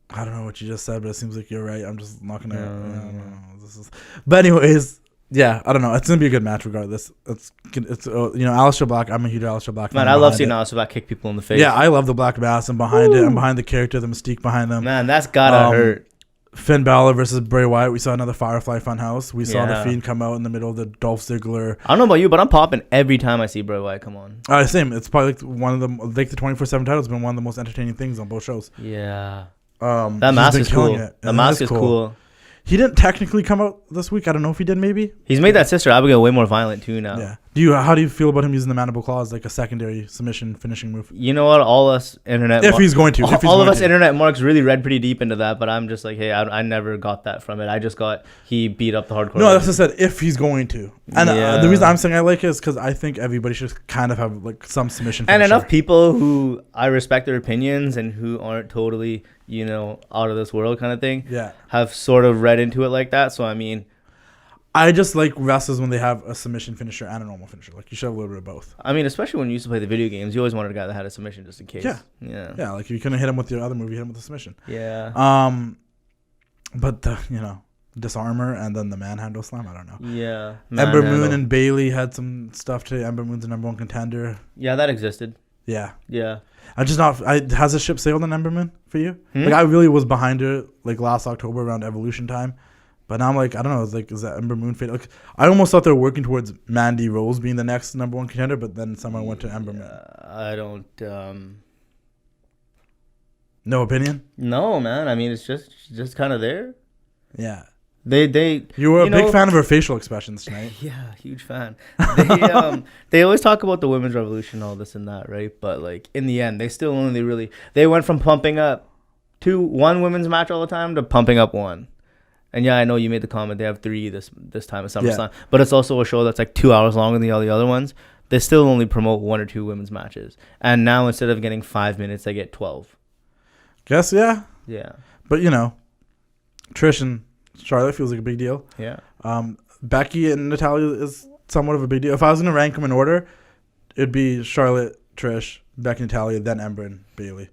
I don't know what you just said, but it seems like you're right. I'm just not going to... But anyways... Yeah, I don't know. It's gonna be a good match regardless. It's Aleister Black. I'm a huge Aleister Black fan. Man, I love seeing Aleister Black kick people in the face. Yeah, I love the Black Mass. I'm behind it. I'm behind the character, the mystique behind them. Man, that's gotta hurt. Finn Balor versus Bray Wyatt. We saw another Firefly Funhouse. We saw the Fiend come out in the middle of the Dolph Ziggler. I don't know about you, but I'm popping every time I see Bray Wyatt come on. Same. It's probably like one of the 24/7 titles has been one of the most entertaining things on both shows. Yeah. That he's mask been is killing cool. it, The and mask it is cool. He didn't technically come out this week. I don't know if he did. Maybe. He's made that sister Abigail way more violent too now. Yeah. How do you feel about him using the mandible claw as like a secondary submission finishing move? You know what? All us internet. If he's going to. All of us internet marks really read pretty deep into that, but I'm just like, hey, I never got that from it. I just got he beat up the hardcore. No, that's what I said. If he's going to, and the reason I'm saying I like it is because I think everybody should kind of have like some submission. And enough people who I respect their opinions and who aren't totally, out of this world kind of thing. Yeah. Have sort of read into it like that. So I mean, I just like wrestlers when they have a submission finisher and a normal finisher. Like you should have a little bit of both. I mean, especially when you used to play the video games, you always wanted a guy that had a submission just in case. Yeah. Like if you couldn't hit him with your other move, you hit him with a submission. Yeah. But the disarmor and then the manhandle slam. I don't know. Yeah. Ember Moon and Bailey had some stuff today. Ember Moon's the number 1 contender. Yeah, that existed. Yeah. Yeah. Has the ship sailed on Ember Moon for you? Like I really was behind her like last October around Evolution time. But now I'm like, I don't know. It's like, is that Ember Moon fade? Like, I almost thought they were working towards Mandy Rose being the next number 1 contender, but then someone went to Ember Moon. I don't. No opinion? No, man. I mean, it's just kind of there. Yeah. They. You were a big fan of her facial expressions tonight. Yeah, huge fan. They always talk about the women's revolution, all this and that, right? But like in the end, they went from pumping up 1 women's match all the time to pumping up 1. And yeah, I know you made the comment they have 3 this time at SummerSlam, but it's also a show that's like 2 hours longer than all the other ones. They still only promote 1 or 2 women's matches, and now instead of getting 5 minutes, they get 12. Guess yeah. Yeah. But Trish and Charlotte feels like a big deal. Yeah. Becky and Natalia is somewhat of a big deal. If I was gonna rank them in order, it'd be Charlotte, Trish, Becky, Natalia, then Ember and Bailey.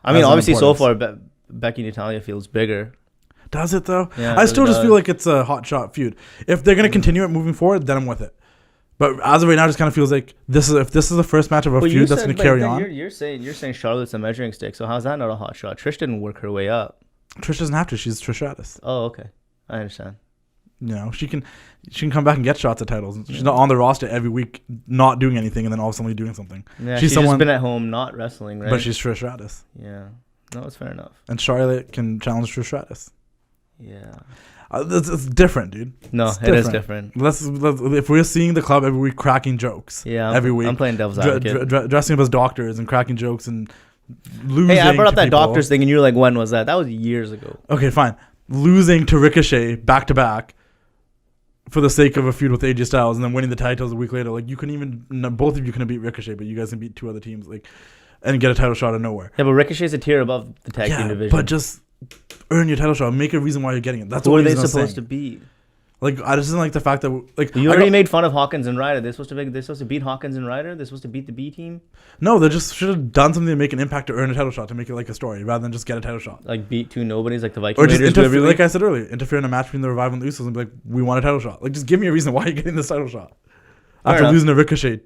I mean, obviously so far Becky and Natalia feels bigger. Does it though? Yeah, I still just feel like it's a hot shot feud. If they're gonna continue it moving forward, then I'm with it. But as of right now, it just kind of feels like if this is the first match of a feud that's gonna carry on. You're saying Charlotte's a measuring stick. So how's that not a hot shot? Trish didn't work her way up. Trish doesn't have to. She's Trish Stratus. Oh, okay, I understand. She can come back and get shots at titles. She's not on the roster every week, not doing anything, and then all of a sudden doing something. Yeah, she's just been at home, not wrestling, right? But she's Trish Stratus. Yeah, no, it's fair enough. And Charlotte can challenge Trish Stratus. Yeah. It's different, dude. No, it is different. Let's if we're seeing the club every week cracking jokes. Yeah, every week. I'm playing devil's advocate. Dressing up as doctors and cracking jokes and losing. Hey, I brought up that people. doctors thing, and you're like, when was that? That was years ago. Okay, fine. Losing to Ricochet back to back for the sake of a feud with AJ Styles, and then winning the titles a week later. Like you couldn't even. Both of you couldn't beat Ricochet, but you guys can beat 2 other teams. Like, and get a title shot out of nowhere. Yeah, but Ricochet's a tier above the tag team division. But just earn your title shot. Make a reason why you're getting it. That's who what are they supposed to be? Like I just didn't like the fact that like you already made fun of Hawkins and Ryder. They're supposed to beat Hawkins and Ryder. They're supposed to beat the B team. No, they just should have done something to make an impact to earn a title shot to make it like a story rather than just get a title shot. Like beat 2 nobodies like the Viking or just Raiders do every week. Like I said earlier, interfere in a match between the Revival and the Usos and be like, we want a title shot. Like just give me a reason why you're getting this title shot after losing to Ricochet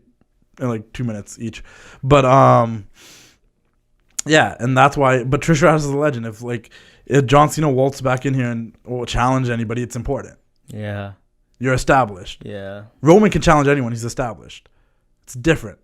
in like 2 minutes each. But yeah, and that's why. But Trish Stratus is a legend. If John Cena waltzes back in here and will challenge anybody, it's important. Yeah. You're established. Yeah. Roman can challenge anyone. He's established. It's different.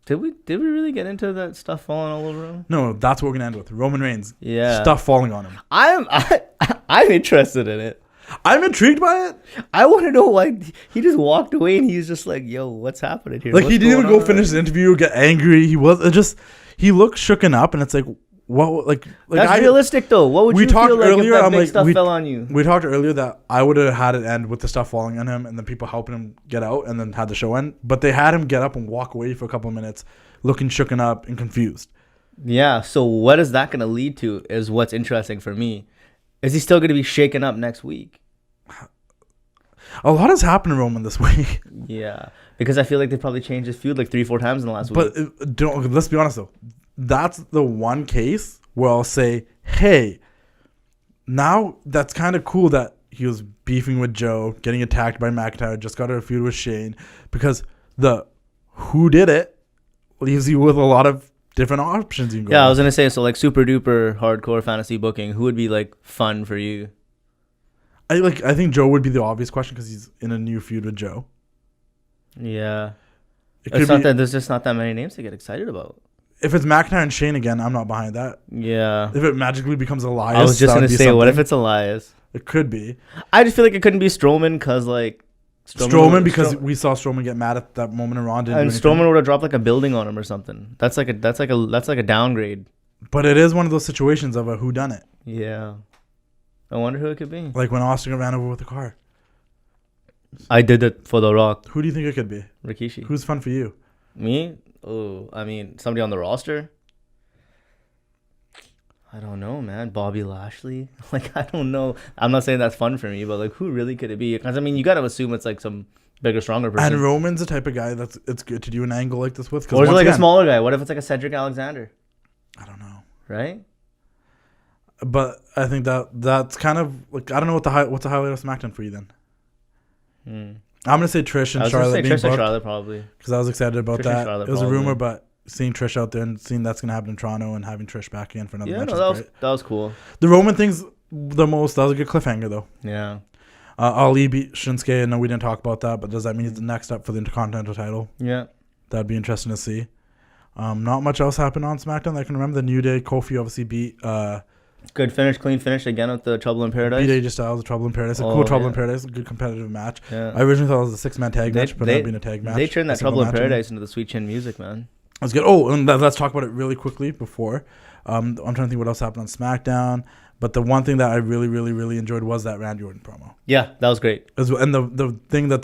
Did we really get into that stuff falling all over him? No, that's what we're gonna end with. Roman Reigns. Yeah. Stuff falling on him. I'm interested in it. I'm intrigued by it. I want to know why he just walked away and he's just like, "Yo, what's happening here?" Like he didn't even go finish the interview or get angry. He looked shooken up, and it's like. What that's realistic though. What would you feel like earlier, if that big stuff fell on you? We talked earlier that I would have had it end with the stuff falling on him and then people helping him get out and then had the show end. But they had him get up and walk away for a couple of minutes, looking shooken up and confused. Yeah. So what is that going to lead to? Is what's interesting for me. Is he still going to be shaken up next week? A lot has happened to Roman this week. Yeah, because I feel like they probably changed his feud like 3-4 times in the last week. But let's be honest though. That's the one case where I'll say, hey, now that's kind of cool that he was beefing with Joe, getting attacked by McIntyre, just got a feud with Shane, because the who did it leaves you with a lot of different options you can go with. I was going to say, so like super duper hardcore fantasy booking, who would be like fun for you? I think Joe would be the obvious question because he's in a new feud with Joe. Yeah. It's not that there's just not that many names to get excited about. if it's McIntyre and Shane again, I'm not behind that. Yeah. If it magically becomes Elias, I was just that would gonna be say, what if something. it's Elias? It could be I just feel like it couldn't be Strowman because like Strowman because we saw Strowman get mad at that moment in Raw. And Strowman would have dropped like a building on him or something. That's like a downgrade. But it is one of those situations of a whodunit. Yeah. I wonder who it could be. Like when Austin ran over with a car. I did it for The Rock. Who do you think it could be? Rikishi. Who's fun for you? Me? Oh, I mean, somebody on the roster. I don't know, man. Bobby Lashley. Like, I don't know. I'm not saying that's fun for me, but like, who really could it be? Because I mean, you gotta assume it's like some bigger, stronger person. And Roman's the type of guy that's it's good to do an angle like this with. Or is it like a smaller guy? What if it's like a Cedric Alexander? I don't know. Right? But I think that's kind of like, I don't know what's the highlight of SmackDown for you then. I'm gonna say Trish and Charlotte being Trish and booked Charlotte probably. because I was excited about Trish and that. Charlotte It was a probably. rumor, but seeing Trish out there and seeing that's gonna happen in Toronto and having Trish back in for another Yeah, match no, is great. that was cool. The Roman thing's the most. That was a good cliffhanger though. Yeah. Ali beat Shinsuke. I know we didn't talk about that, but does that mean he's the next up for the Intercontinental title? Yeah. That'd be interesting to see. Not much else happened on SmackDown. I can remember the New Day. Kofi obviously beat Good finish, clean finish again with the Trouble in Paradise. beat AJ Styles, the Trouble in Paradise. A cool Trouble in Paradise. A good competitive match. Yeah. I originally thought it was a 6-man tag match, but that being a tag match. They turned that a single Trouble in match. Paradise into the Sweet Chin Music, man. That's good. Oh, and let's talk about it really quickly before. I'm trying to think what else happened on SmackDown. But the one thing that I really, really, really enjoyed was that Randy Orton promo. Yeah, that was great. And the thing that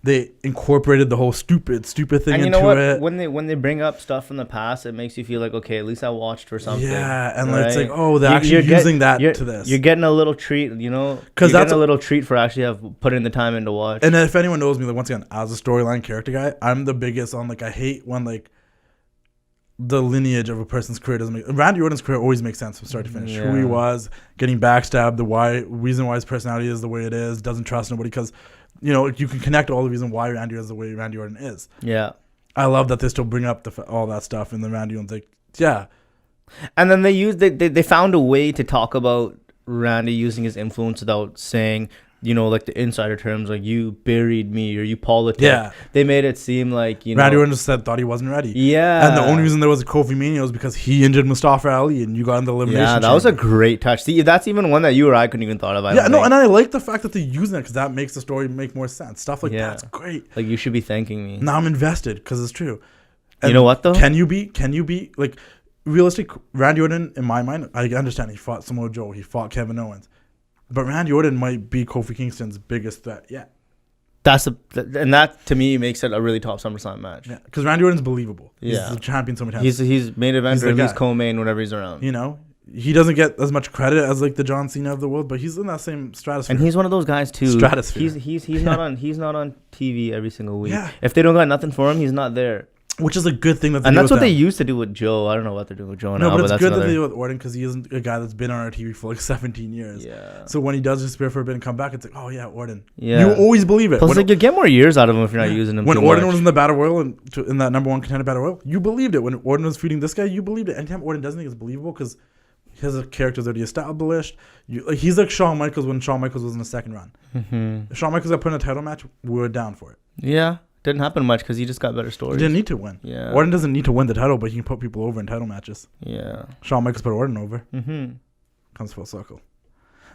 they incorporated the whole stupid thing And you into know what? it. When they bring up stuff from the past, it makes you feel like, okay, at least I watched for something. Yeah, and right? it's like, oh, they're actually using that to this. You're getting a little treat, you know? Because that's a little treat for actually putting the time in to watch. And if anyone knows me, like once again, as a storyline character guy, I'm the biggest on like I hate when like the lineage of a person's career doesn't make. Randy Orton's career always makes sense from start to finish. Who he was, getting backstabbed, reason why his personality is the way it is, doesn't trust nobody because, you know, you can connect all the reason why Randy is the way Randy Orton is. Yeah. I love that they still bring up all that stuff and then Randy Orton's like, yeah. And then they found a way to talk about Randy using his influence without saying, you know, like the insider terms, like you buried me or you politic. Yeah. They made it seem like, you know. Randy Orton just thought he wasn't ready. Yeah. And the only reason there was a Kofi Mania was because he injured Mustafa Ali and you got in the elimination. Yeah, that was a great touch. See, that's even one that you or I couldn't even thought of. And I like the fact that they're using it because that makes the story make more sense. Stuff like that's great. Like, you should be thanking me. Now I'm invested because it's true. And you know what, though? Can you be, like, realistic? Randy Orton, in my mind, I understand he fought Samoa Joe. He fought Kevin Owens. But Randy Orton might be Kofi Kingston's biggest threat yet. And that to me makes it a really top SummerSlam match. Yeah, because Randy Orton's believable. He's Yeah. the champion so many times. He's main event He's or the at least guy. co-main whenever he's around. You know, he doesn't get as much credit as like the John Cena of the world, but he's in that same stratosphere. And he's one of those guys too. Stratosphere. He's not on TV every single week. Yeah. If they don't got nothing for him, he's not there. Which is a good thing that they And do that's with what they them. used to do with Joe. I don't know what they're doing with Joe now. No, but it's that's good that another- they do with Orton because he isn't a guy that's been on our TV for like 17 years. Yeah. So when he does disappear for a bit and come back, it's like, oh yeah, Orton. Yeah. You always believe it. Plus, When- like, you get more years out of him if you're not using him when too Orton much. was in the Battle Royal and in that number one contender Battle Royal, you believed it. When Orton was feuding this guy, you believed it. Anytime Orton does anything, it's believable because his character's already established. He's like Shawn Michaels when Shawn Michaels was in the second run. If Shawn Michaels got put in a title match, we were down for it. Yeah. Didn't happen much because he just got better stories. He didn't need to win. Yeah. Orton doesn't need to win the title, but he can put people over in title matches. Yeah. Shawn Michaels put Orton over. Comes full circle.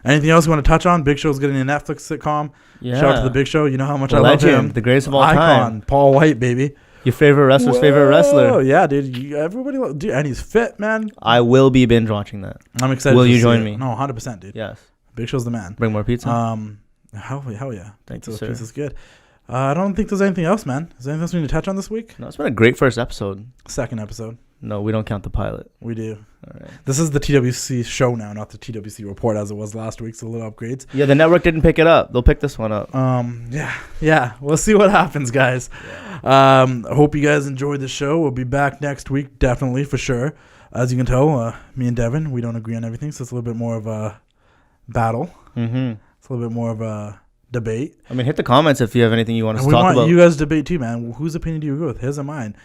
Anything else you want to touch on? Big Show's getting a Netflix sitcom. Yeah. Shout out to the Big Show. You know how much I Legend, love him. the greatest of all Icon, time. Paul White, baby. Your favorite wrestler's favorite Oh wrestler. yeah, dude. Everybody, dude, and he's fit, man. I will be binge watching that. I'm excited. Will to you see join it. me? No, 100%, dude. Yes. Big Show's the man. Bring more pizza. Hell yeah. Thank you, This sir. piece is good. I don't think there's anything else, man. Is there anything else we need to touch on this week? No, it's been a great first episode. Second episode. No, we don't count the pilot. We do. All right. This is the TWC show now, not the TWC report as it was last week. So little upgrades. Yeah, the network didn't pick it up. They'll pick this one up. Yeah. We'll see what happens, guys. I hope you guys enjoyed the show. We'll be back next week, definitely for sure. As you can tell, me and Devon, we don't agree on everything, so it's a little bit more of a battle. Mm-hmm. It's a little bit more of a debate. I mean, hit the comments if you have anything you want us And to we talk want about. you guys to debate too, man. Whose opinion do you agree with? His or mine?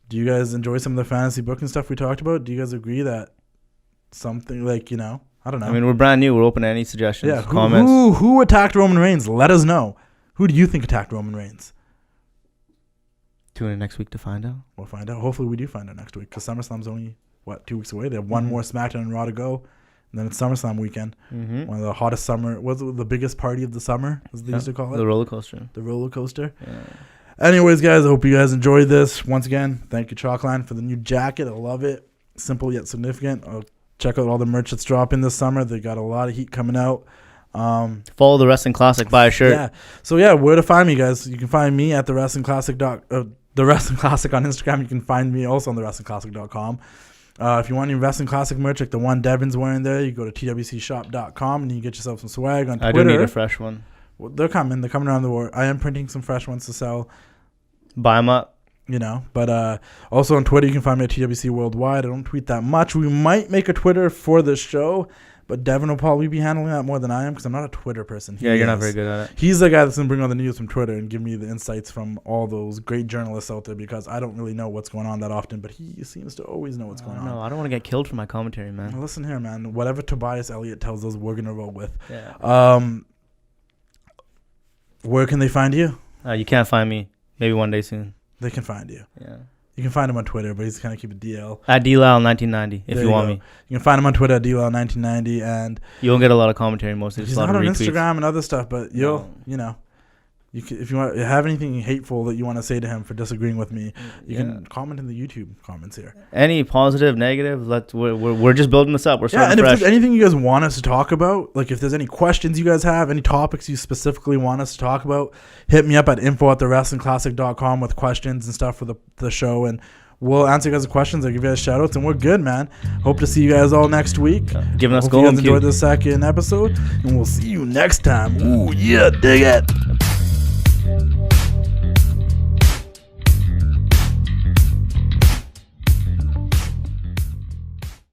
Do you guys enjoy some of the fantasy booking stuff we talked about? Do you guys agree that something like, you know, I don't know. I mean, we're brand new. We're open to any suggestions, yeah, comments. who attacked Roman Reigns? Let us know. Who do you think attacked Roman Reigns? Tune in next week to find out. We'll find out. Hopefully we do find out next week because SummerSlam's only, 2 weeks away. They have one more SmackDown and Raw to go. And then it's SummerSlam weekend. Mm-hmm. One of the hottest summer. Was it the biggest party of the summer, as they used to call it? The roller coaster. The roller coaster. Yeah. Anyways, guys, I hope you guys enjoyed this. Once again, thank you, Chalkline, for the new jacket. I love it. Simple yet significant. Check out all the merch that's dropping this summer. They got a lot of heat coming out. Follow the Wrestling Classic. Buy a shirt. Yeah. So, yeah, where to find me, guys? You can find me at the Wrestling Classic the Wrestling Classic on Instagram. You can find me also on the WrestlingClassic.com. If you want any Wrestling Classic merch, like the one Devon's wearing there, you go to TWCshop.com and you can get yourself some swag on Twitter. I do need a fresh one. Well, they're coming around the world. I am printing some fresh ones to sell. Buy them up. But also on Twitter, you can find me at TWC Worldwide. I don't tweet that much. We might make a Twitter for the show, but Devon will probably be handling that more than I am because I'm not a Twitter person. You're not very good at it. He's the guy that's going to bring all the news from Twitter and give me the insights from all those great journalists out there because I don't really know what's going on that often, but he seems to always know what's going on. No, I don't want to get killed for my commentary, man. Well, listen here, man. Whatever Tobias Elliott tells us, we're going to roll with. Yeah. Where can they find you? You can't find me. Maybe one day soon. They can find you. Yeah. You can find him on Twitter, but he's kind of keep it DL. At DLAL1990, if you want me. You can find him on Twitter at DLAL1990, and you won't get a lot of commentary mostly. He's just a lot not of on retweets. Instagram and other stuff, but you can, if you have anything hateful that you want to say to him for disagreeing with me, you can comment in the YouTube comments here. Any positive, negative, we're just building this up. We're starting and fresh. If there's anything you guys want us to talk about, like if there's any questions you guys have, any topics you specifically want us to talk about, hit me up at info@thewrestlingclassic.com with questions and stuff for the show, and we'll answer you guys' questions. I'll give you guys shout outs, and we're good, man. Hope to see you guys all next week. Giving us Hope gold. you guys enjoyed the second episode, and we'll see you next time. Ooh, yeah, dig it.